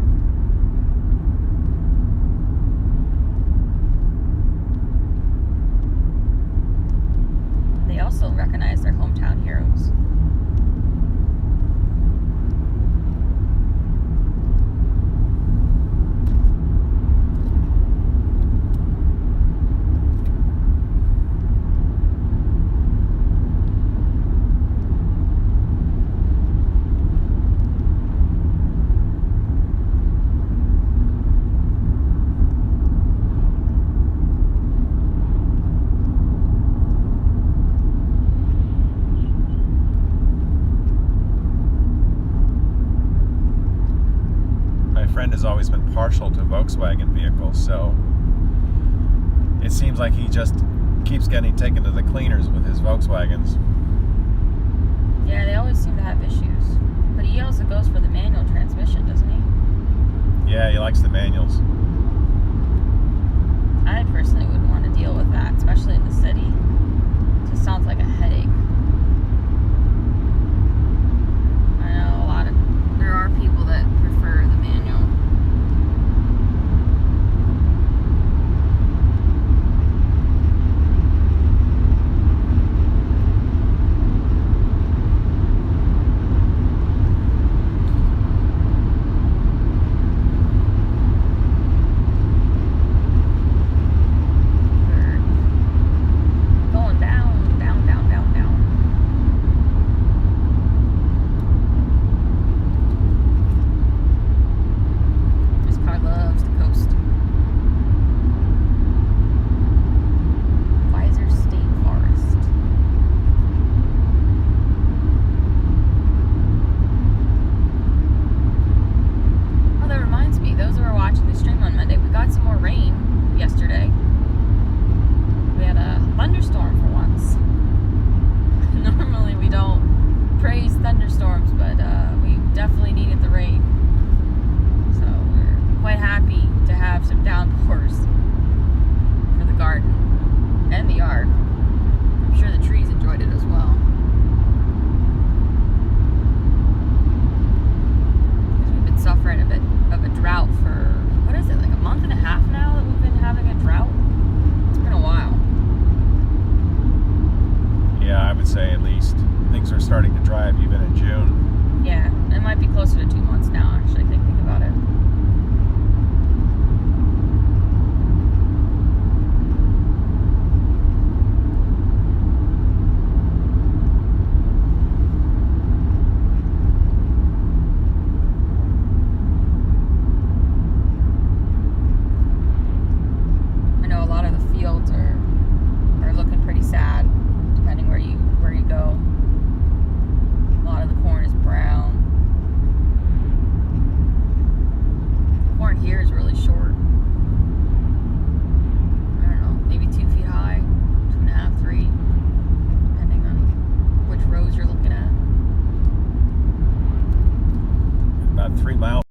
They also recognize their hometown heroes. Has always been partial to Volkswagen vehicles, so it seems like he just keeps getting taken to the cleaners with his Volkswagens. Yeah, they always seem to have issues. But he also goes for the manual transmission, doesn't he? Yeah, he likes the manuals. I personally wouldn't want to deal with that, especially in the city. It just sounds like a headache. definitely needed the rain. So we're quite happy to have some downpours for the garden and the yard. I'm sure the trees enjoyed it as well. Because we've been suffering a bit of a drought for, what is it, like a month and a half now that we've been having a drought? It's been a while. Yeah, I would say at least. Things are starting to dry up even in June. Yeah, it might be closer to 2 months now, actually, thinking about it. I know a lot of the fields are looking pretty sad, depending where you go. A lot of the corn is brown. Corn here is really short. I don't know, maybe 2 feet high, 2.5, 3, depending on which rows you're looking at. About 3 miles.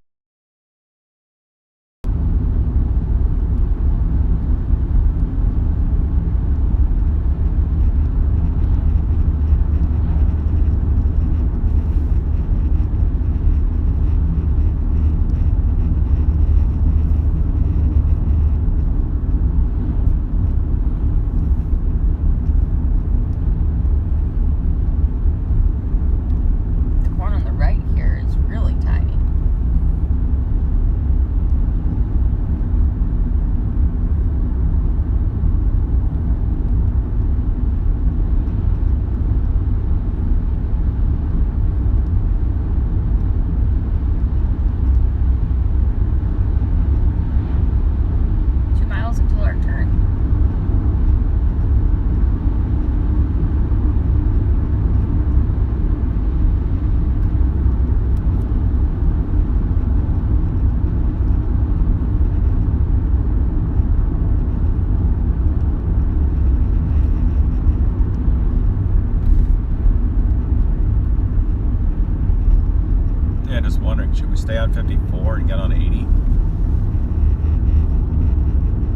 Should we stay on 54 and get on 80?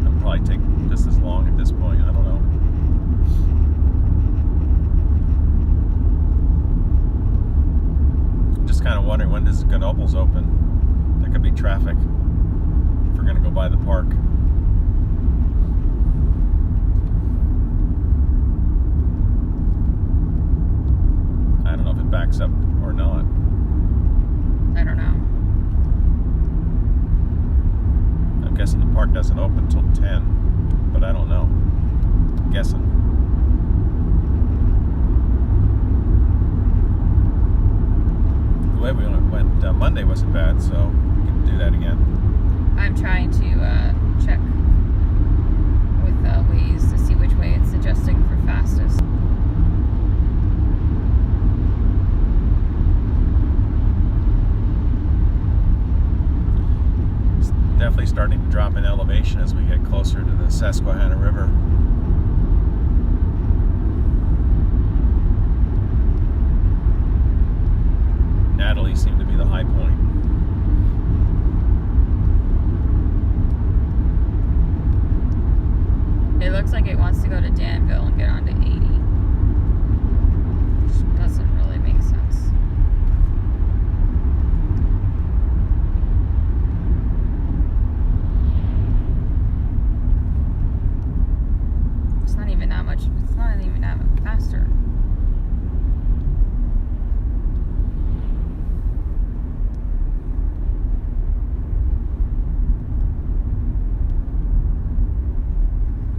It'll probably take just as long at this point. I don't know. Just kind of wondering, when does Knoebels open? There could be traffic if we're going to go by the park. I don't know if it backs up or not. I don't know. I'm guessing the park doesn't open until 10, but I don't know. I'm guessing. The way we went Monday wasn't bad, so we can do that again. I'm trying to check with Waze to see which way it's suggesting for fastest. Definitely starting to drop in elevation as we get closer to the Susquehanna River. Natalie seemed to be the high point. It looks like it wants to go to Danville and get onto 80. Which doesn't really make sense. It's not even that much. It's not even that much faster.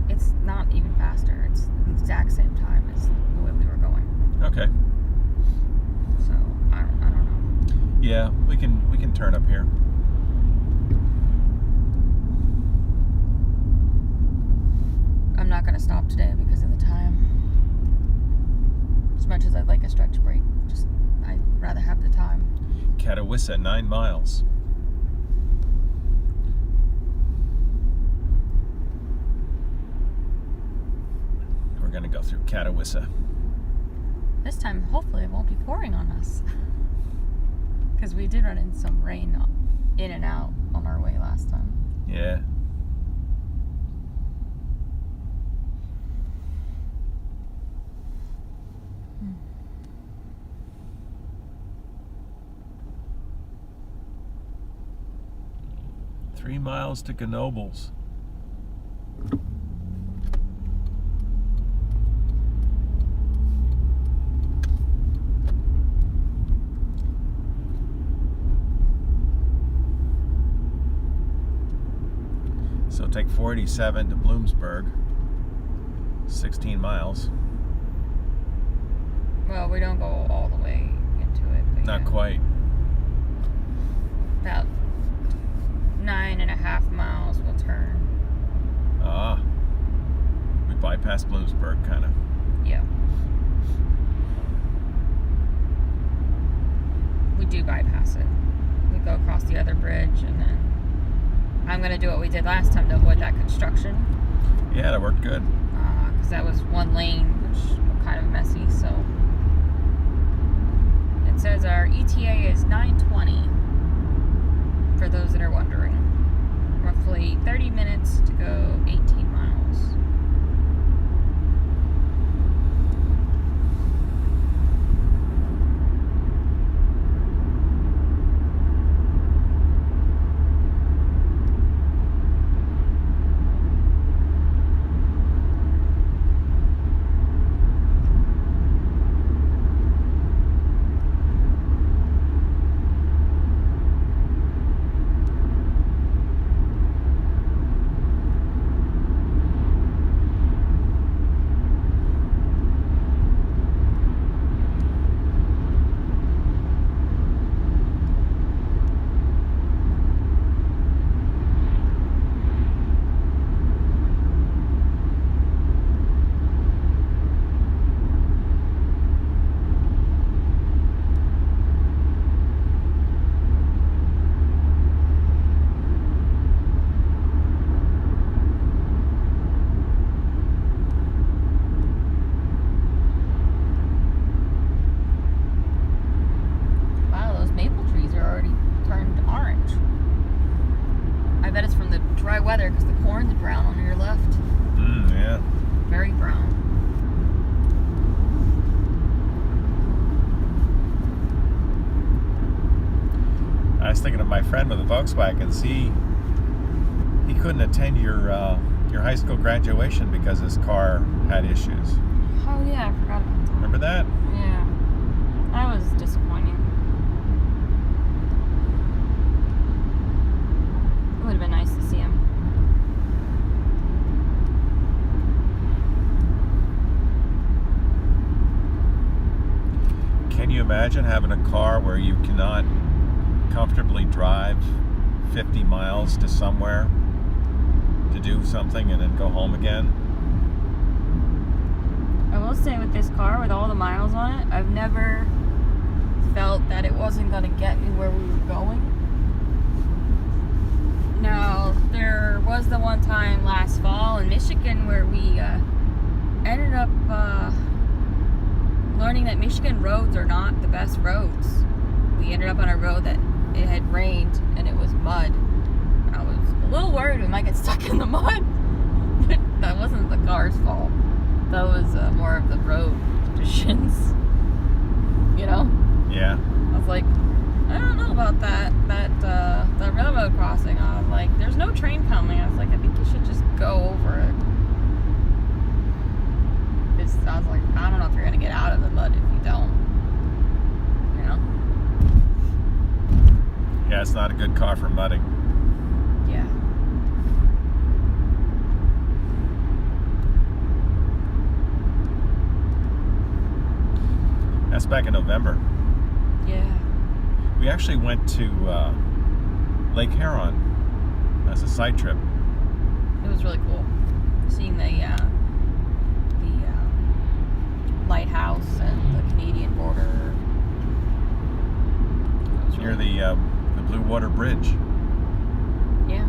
It's not even faster. It's the exact same time as the way we were going. Okay. So I don't know. Yeah, we can turn up here. I'm not gonna stop today because of the time. As much as I'd like a stretch break, I'd rather have the time. Catawissa, 9 miles. We're gonna go through Catawissa. This time, hopefully, it won't be pouring on us. Because we did run in some rain in and out on our way last time. Yeah. Hmm. Three miles to Knoebels. So take 487 to Bloomsburg, 16 miles. Well, we don't go all the way into it. But Not quite. About 9.5 miles we'll turn. Ah. We bypass Bloomsburg, kind of. Yeah. We do bypass it. We go across the other bridge, and then I'm going to do what we did last time to avoid that construction. Yeah, that worked good. Because that was one lane, which was kind of messy, so. It says our ETA is 9:20, for those that are wondering. Roughly 30 minutes to go 18 miles. Weather because the corn's brown on your left. Yeah. Very brown. I was thinking of my friend with a Volkswagen. He couldn't attend your high school graduation because his car had issues. Oh yeah, I forgot about that. Remember that? Yeah. That was disappointing. It would have been nice to see him. Can you imagine having a car where you cannot comfortably drive 50 miles to somewhere to do something and then go home again? I will say with this car, with all the miles on it, I've never felt that it wasn't going to get me where we were going. Now, there was the one time last fall in Michigan where we ended up learning that Michigan roads are not the best roads. We ended up on a road that it had rained and it was mud. And I was a little worried we might get stuck in the mud. But that wasn't the car's fault. That was more of the road conditions. You know? Yeah. I was like, I don't know about that the railroad crossing. I was like, there's no train coming. I was like, I think you should just go over it. I was like, I don't know if you're gonna get out of the mud if you don't. You know? Yeah, it's not a good car for mudding. Yeah. That's back in November. Yeah. We actually went to Lake Huron as a side trip. It was really cool. Seeing the lighthouse and the Canadian border. Near the Blue Water Bridge. Yeah.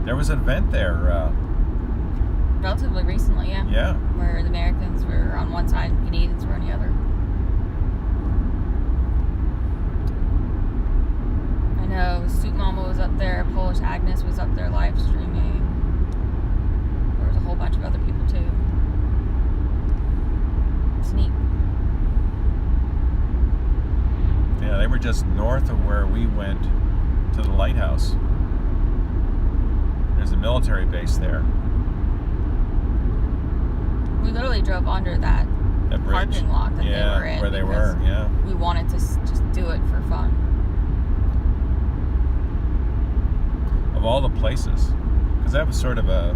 There was an event there. Relatively recently, yeah. Yeah. Where the Americans were on one side and Canadians were on the other. course, Agnes was up there live streaming. There was a whole bunch of other people too. It's neat. Yeah, they were just north of where we went to the lighthouse. There's a military base there. We literally drove under that That bridge. parking lot that they were in. Where they were, yeah. We wanted to just do it for fun. Of all the places. Because that was sort of a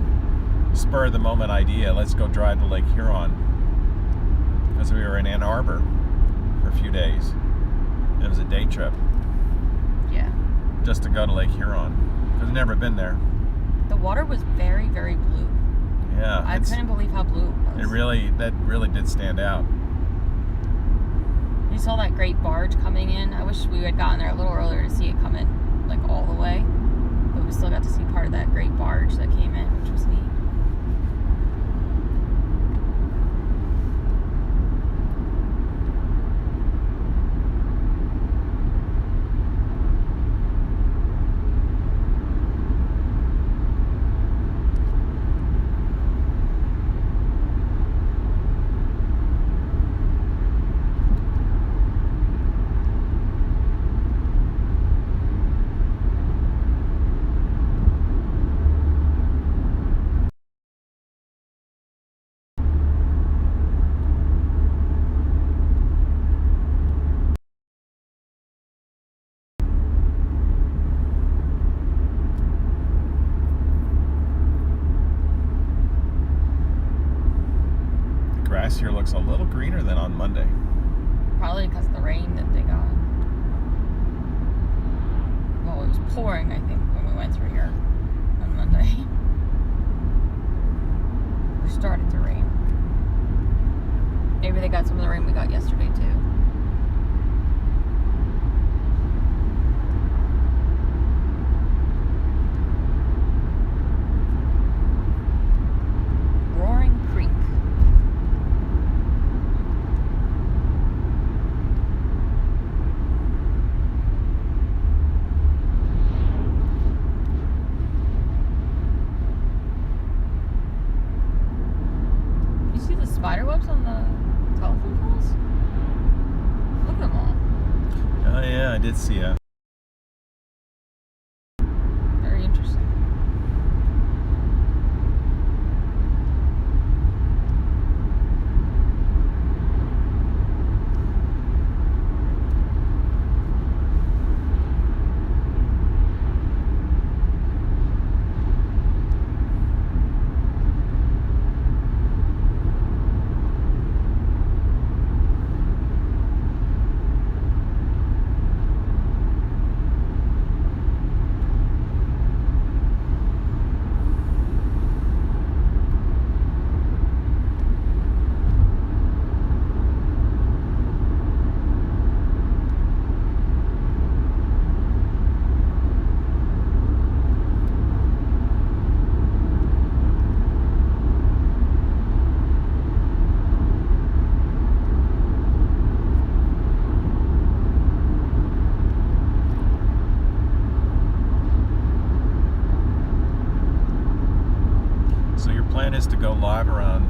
spur of the moment idea. Let's go drive to Lake Huron. Because we were in Ann Arbor for a few days. It was a day trip. Yeah. Just to go to Lake Huron. Because I've never been there. The water was very, very blue. Yeah. I couldn't believe how blue it was. That really did stand out. You saw that great barge coming in. I wish we had gotten there a little earlier to see it come in, like, all the way. But we still got to see part of that great barge that came in, which was neat. Grass here looks a little greener than on Monday. Probably because of the rain that they got. Well, it was pouring, I think, when we went through here on Monday. It started to rain. Maybe they got some of the rain we got yesterday, too. Roaring Creek. You see the spider webs on the telephone poles? Look at them all. Oh yeah, I did see a. Very interesting. So your plan is to go live around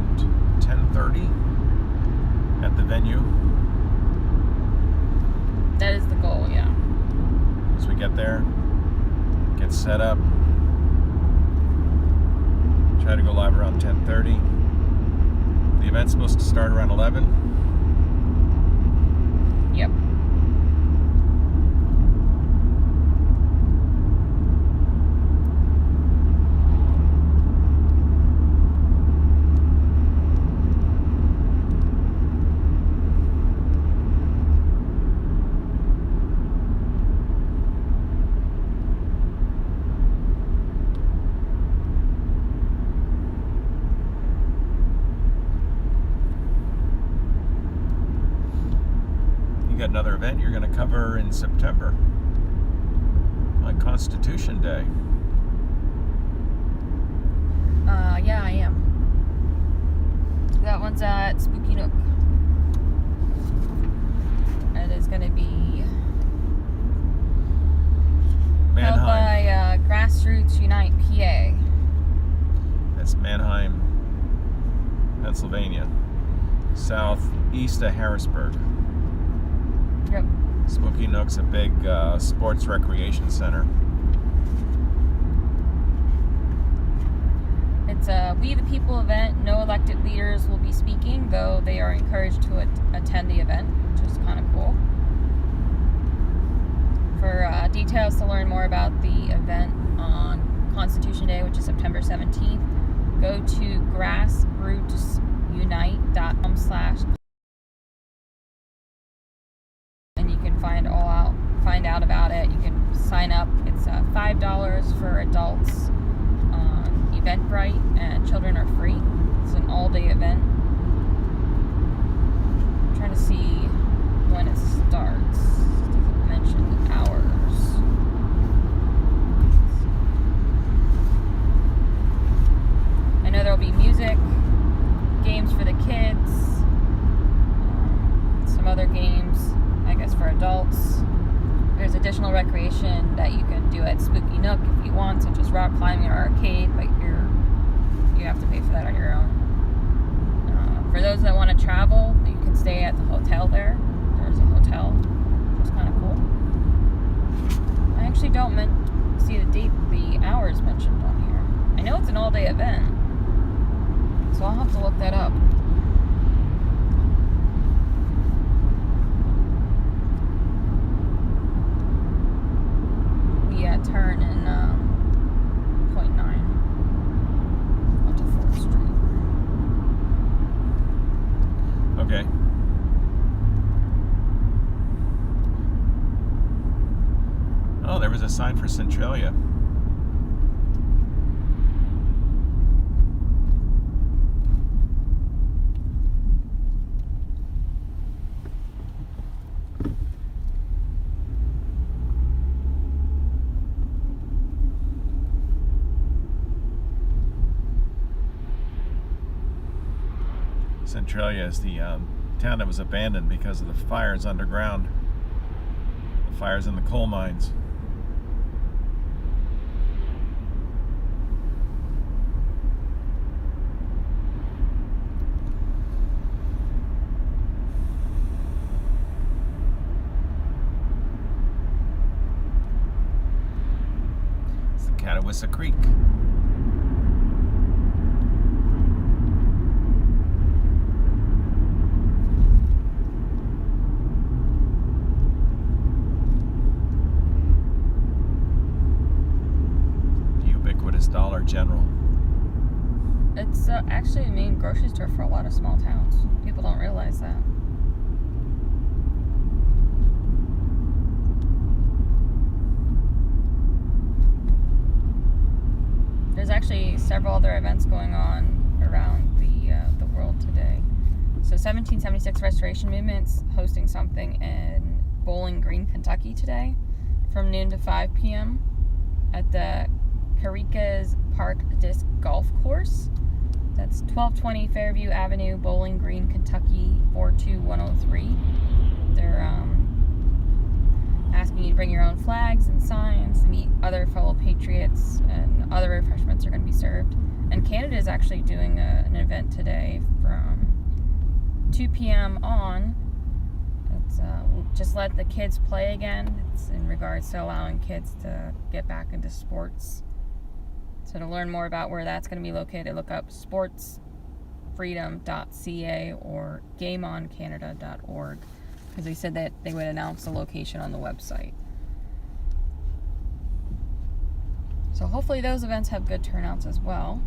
10:30 at the venue That is the goal, yeah. as we get there, get set up, try to go live around 10:30. The event's supposed to start around 11. Yep. You got another event you're going to cover in September on Constitution Day. Yeah, I am. That one's at Spooky Nook. It is going to be held Mannheim. by Grassroots Unite, PA. That's Manheim, Pennsylvania. Southeast of Harrisburg. Yep. Spooky Nook's a big sports recreation center. It's a We the People event. No elected leaders will be speaking, though they are encouraged to attend the event, which is kind of cool. For details to learn more about the event on Constitution Day, which is September 17th, go to grassrootsunite.com/ and you can find out about it. You can sign up. It's $5 for adults on Eventbrite, and children are free. It's an all-day event. I'm trying to see when it starts. It doesn't mention hours. I know there'll be music, games for the kids, some other games, I guess, for adults. There's additional recreation that you can do at Spooky Nook if you want, such as rock climbing or arcade, but you have to pay for that on your own. For those that want to travel, you can stay at the hotel there. There's a hotel, which is kind of cool. I actually don't see the hours mentioned on here. I know it's an all-day event, so I'll have to look that up. Turn in .9 onto 4th Street. Okay. Oh, there was a sign for Centralia. Centralia is the town that was abandoned because of the fires underground, the fires in the coal mines. It's the Catawissa Creek. Dollar General. It's actually a main grocery store for a lot of small towns. People don't realize that. There's actually several other events going on around the world today. So 1776 Restoration Movement's hosting something in Bowling Green, Kentucky today from noon to 5 p.m. at the Carica's Park Disc Golf Course. That's 1220 Fairview Avenue, Bowling Green, Kentucky 42103. They're asking you to bring your own flags and signs, meet other fellow patriots, and other refreshments are going to be served. And Canada is actually doing an event today from 2 p.m. on. It's just let the kids play again. It's in regards to allowing kids to get back into sports. So to learn more about where that's going to be located, look up sportsfreedom.ca or gameoncanada.org, because they said that they would announce the location on the website. So hopefully those events have good turnouts as well.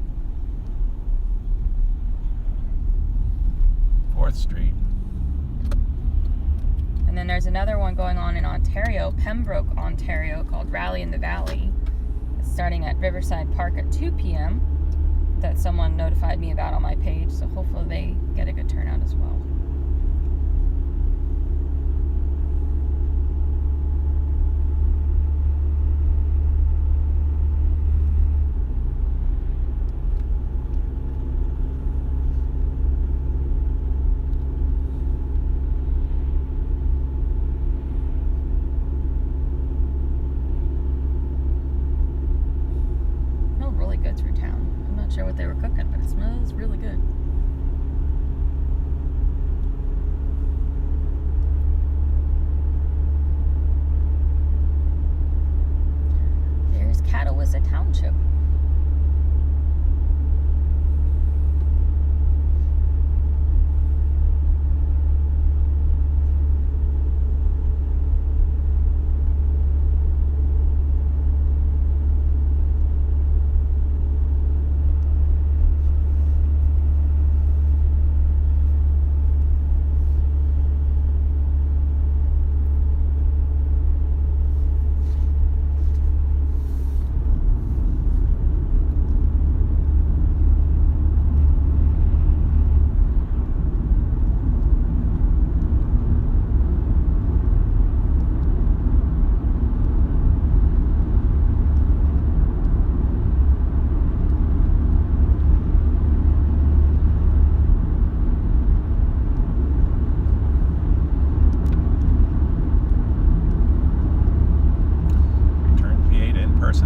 4th Street. And then there's another one going on in Ontario, Pembroke, Ontario, called Rally in the Valley. Starting at Riverside Park at 2 p.m. that someone notified me about on my page, so hopefully they get a good turnout as well. what they were cooking, but it smells really good. There's Catawissa Township.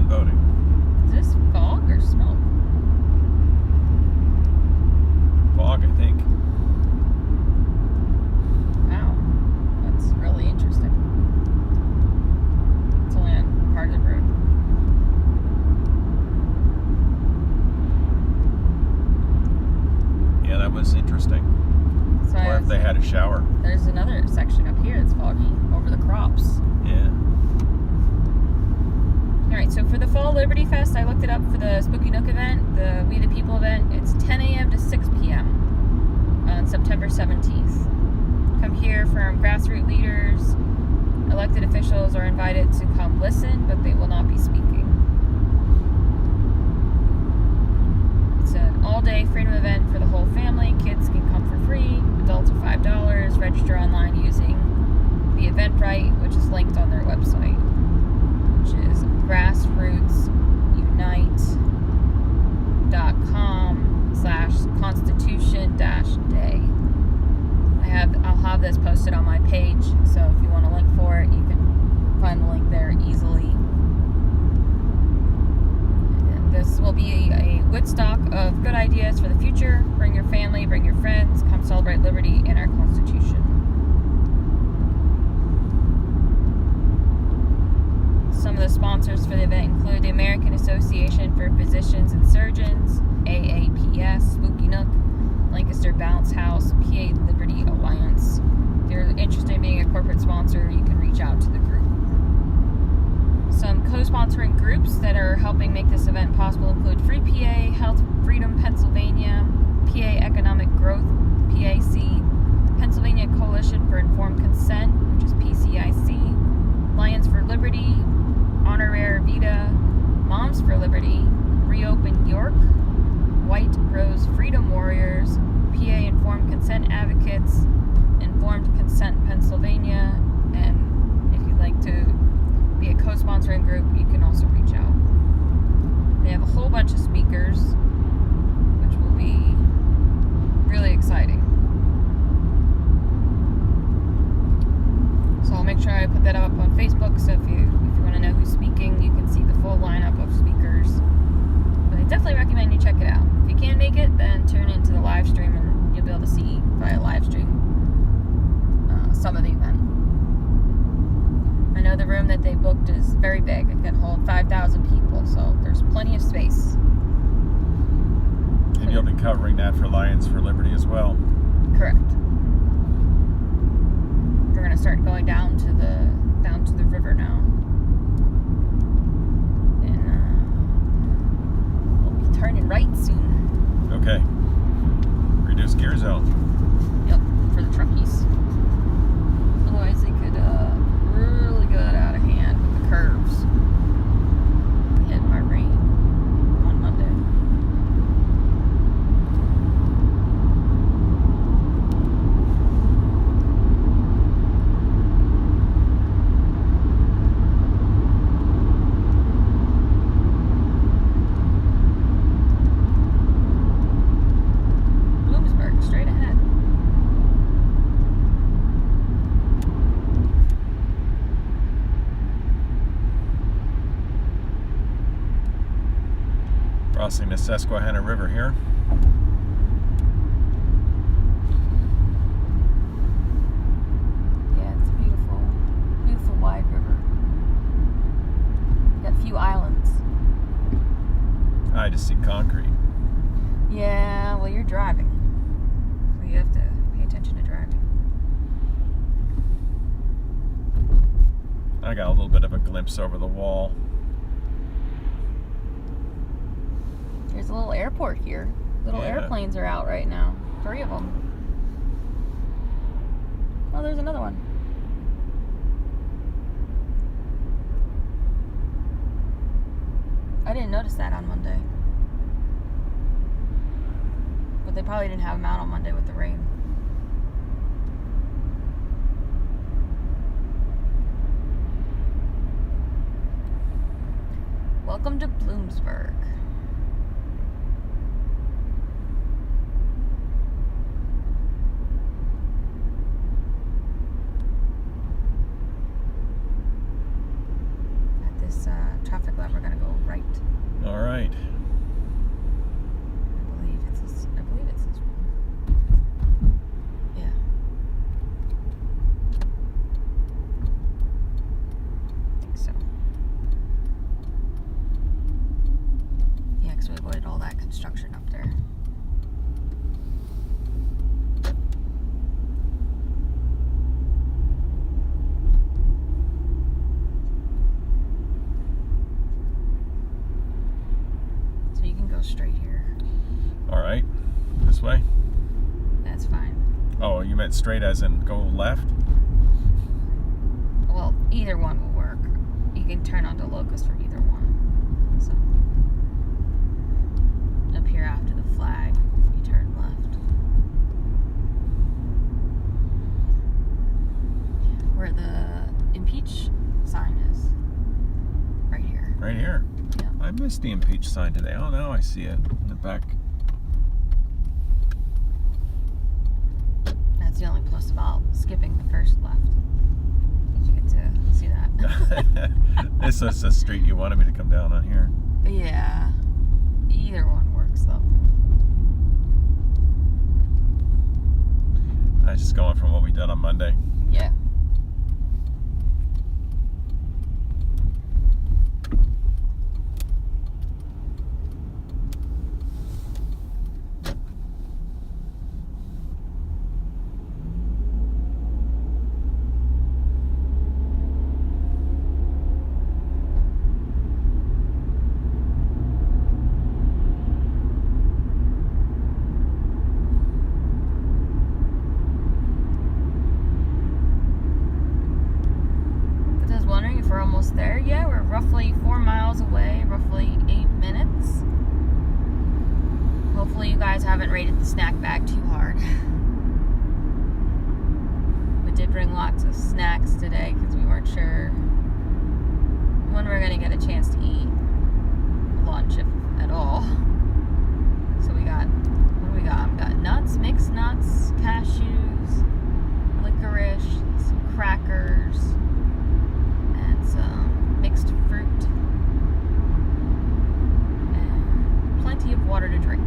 Voting. Is this fog or smoke? Fog, I think. Wow, that's really interesting. It's only on part of the road. Yeah, that was interesting. So Or if they had a shower. There's another section up here that's foggy over the crops. Yeah. Alright, so for the Fall Liberty Fest, I looked it up for the Spooky Nook event, the We the People event. It's 10 a.m. to 6 p.m. on September 17th. Come hear from grassroots leaders. Elected officials are invited to come listen, but they will not be speaking. It's an all-day freedom event for the whole family. Kids can come for free. Adults are $5. Register online using the Eventbrite, which is linked on their website, which is grassroots.com/constitution-day. I'll have this posted on my page, so if you want a link for it, you can find the link there easily. And this will be a Woodstock of good ideas for the future. Bring your family, bring your friends, come celebrate liberty and our Constitution. Some of the sponsors for the event include the American Association for Physicians and Surgeons, AAPS, Spooky Nook, Lancaster Bounce House, PA Liberty Alliance. If you're interested in being a corporate sponsor, you can reach out to the group. Some co-sponsoring groups that are helping make this event possible include Free PA, Health Freedom Pennsylvania, PA Economic Growth, PAC, Pennsylvania Coalition for Informed Consent, which is PCIC, Lions for Liberty, Honorary Vita, Moms for Liberty, Reopen York, White Rose Freedom Warriors, PA Informed Consent Advocates, Informed Consent Pennsylvania, and if you'd like to be a co-sponsoring group, you can also reach out. They have a whole bunch of speakers, which will be really exciting. So I'll make sure I put that up on Facebook, so if you want to know who's speaking, you can see the full lineup of speakers. But I definitely recommend you check it out. If you can't make it, then tune into the live stream and you'll be able to see via live stream some of the event. I know the room that they booked is very big. It can hold 5,000 people, so there's plenty of space. And you'll be covering that for Lions for Liberty as well. Correct. We're gonna start going down to the river now, and we'll be turning right soon. Okay. Reduce gear zone. Yep, for the truckies. Otherwise, they could really get out of hand with the curves. Hit by rain on Monday. Crossing the Susquehanna River here. Yeah, it's a beautiful, beautiful wide river. Got a few islands. I just see concrete. Yeah, well, you're driving, so you have to pay attention to driving. I got a little bit of a glimpse over the wall. There's a little airport here. Little Yeah. airplanes are out right now. 3 of them. Oh, there's another one. I didn't notice that on Monday. But they probably didn't have them out on Monday with the rain. Welcome to Bloomsburg. At this traffic light, we're gonna go right. All right. I believe it's this one. Yeah. I think so. Yeah, because we avoided all that construction up there. So you can go straight here. All right. This way. That's fine. Oh, you meant straight as in go left? Well, either one will work. You can turn onto Locust from either one. So, up here after the flag, you turn left. Where the impeach sign is. Right here. Right here. Yeah. I missed the impeach sign today. Oh, now I see it in the back. That's the only plus about skipping the first left. You get to see that. This is the street you wanted me to come down on here. Yeah. Either one works though. I was just going from what we did on Monday. Yeah. We're almost there. Yeah, we're roughly 4 miles away, roughly 8 minutes. Hopefully you guys haven't raided the snack bag too hard. We did bring lots of snacks today because we weren't sure when we were going to get a chance to eat lunch, if at all. So we got, what do we got? We got nuts, mixed nuts, cashews, licorice, some crackers, some mixed fruit, and plenty of water to drink.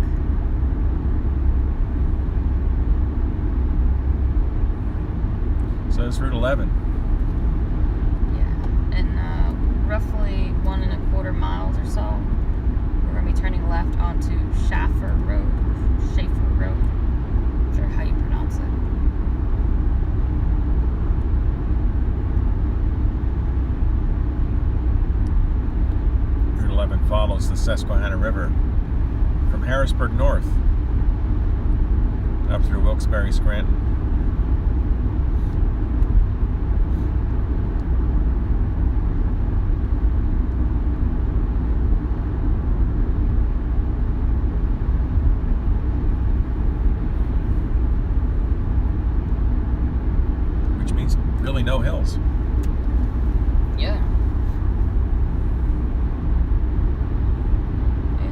So it's Route 11. Yeah, and roughly 1.25 miles or so, we're going to be turning left onto Schaefer Road, I'm sure how you pronounce it. Route 11 follows the Susquehanna River from Harrisburg north up through Wilkes-Barre, Scranton. Which means really no hills. Yeah.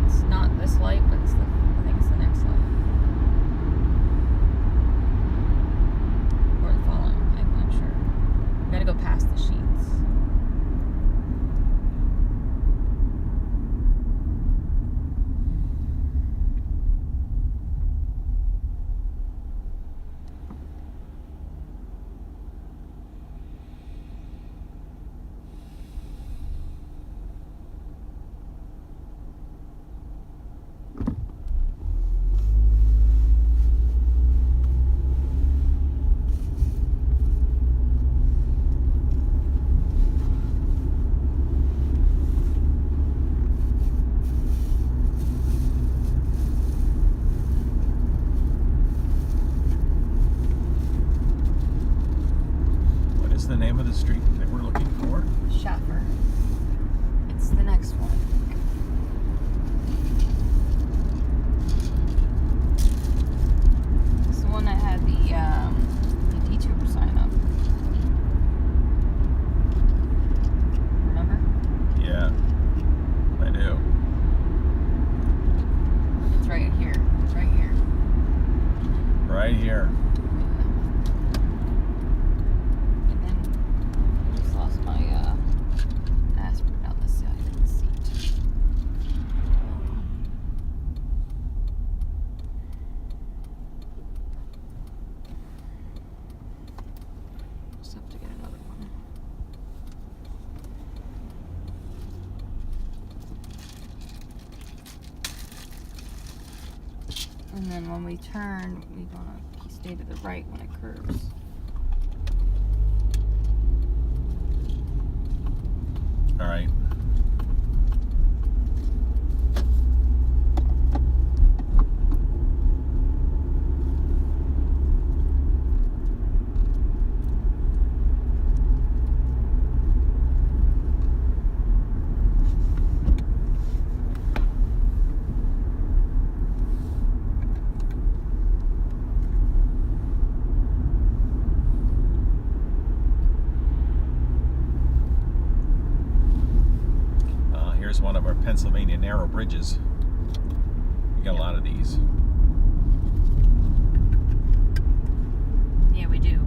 It's not this light, but it's I think it's the next light. Or the following, I'm not sure. We gotta go past the sheets. What's the name of the street that we're looking for? Schaffer. It's the next one. It's the one that had the detour sign up. Remember? Yeah, I do. It's right here. Right here. Right here. And then I just lost my aspirin on the side of the seat. Just have to get another one. And then when we turn, we want to stay to the right when it curves. All right. Here's one of our Pennsylvania narrow bridges. We got a lot of these. Yeah, we do.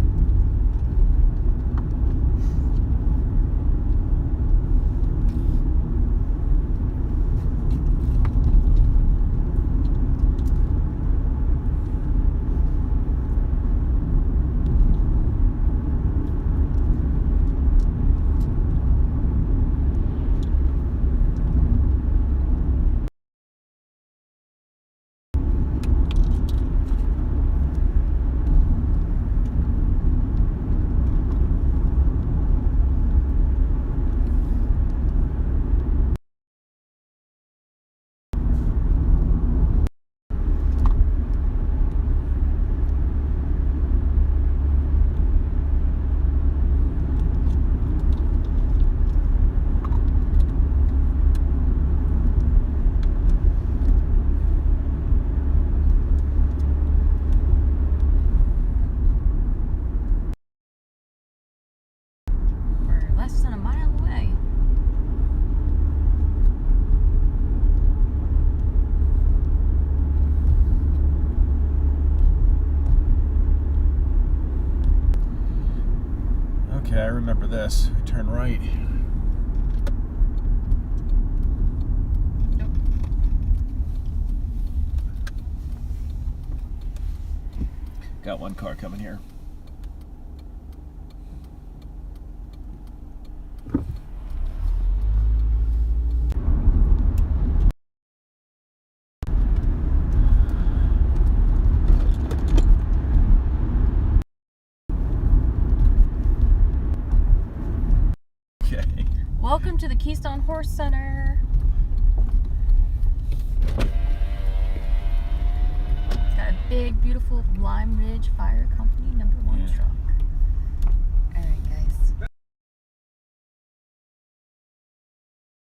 We're less than a mile away. Okay, I remember this. We turn right. Nope. Got one car coming here. Okay. Welcome to the Keystone Horse Center. It's got a big, beautiful Lime Ridge Fire Company #1 Yeah. truck.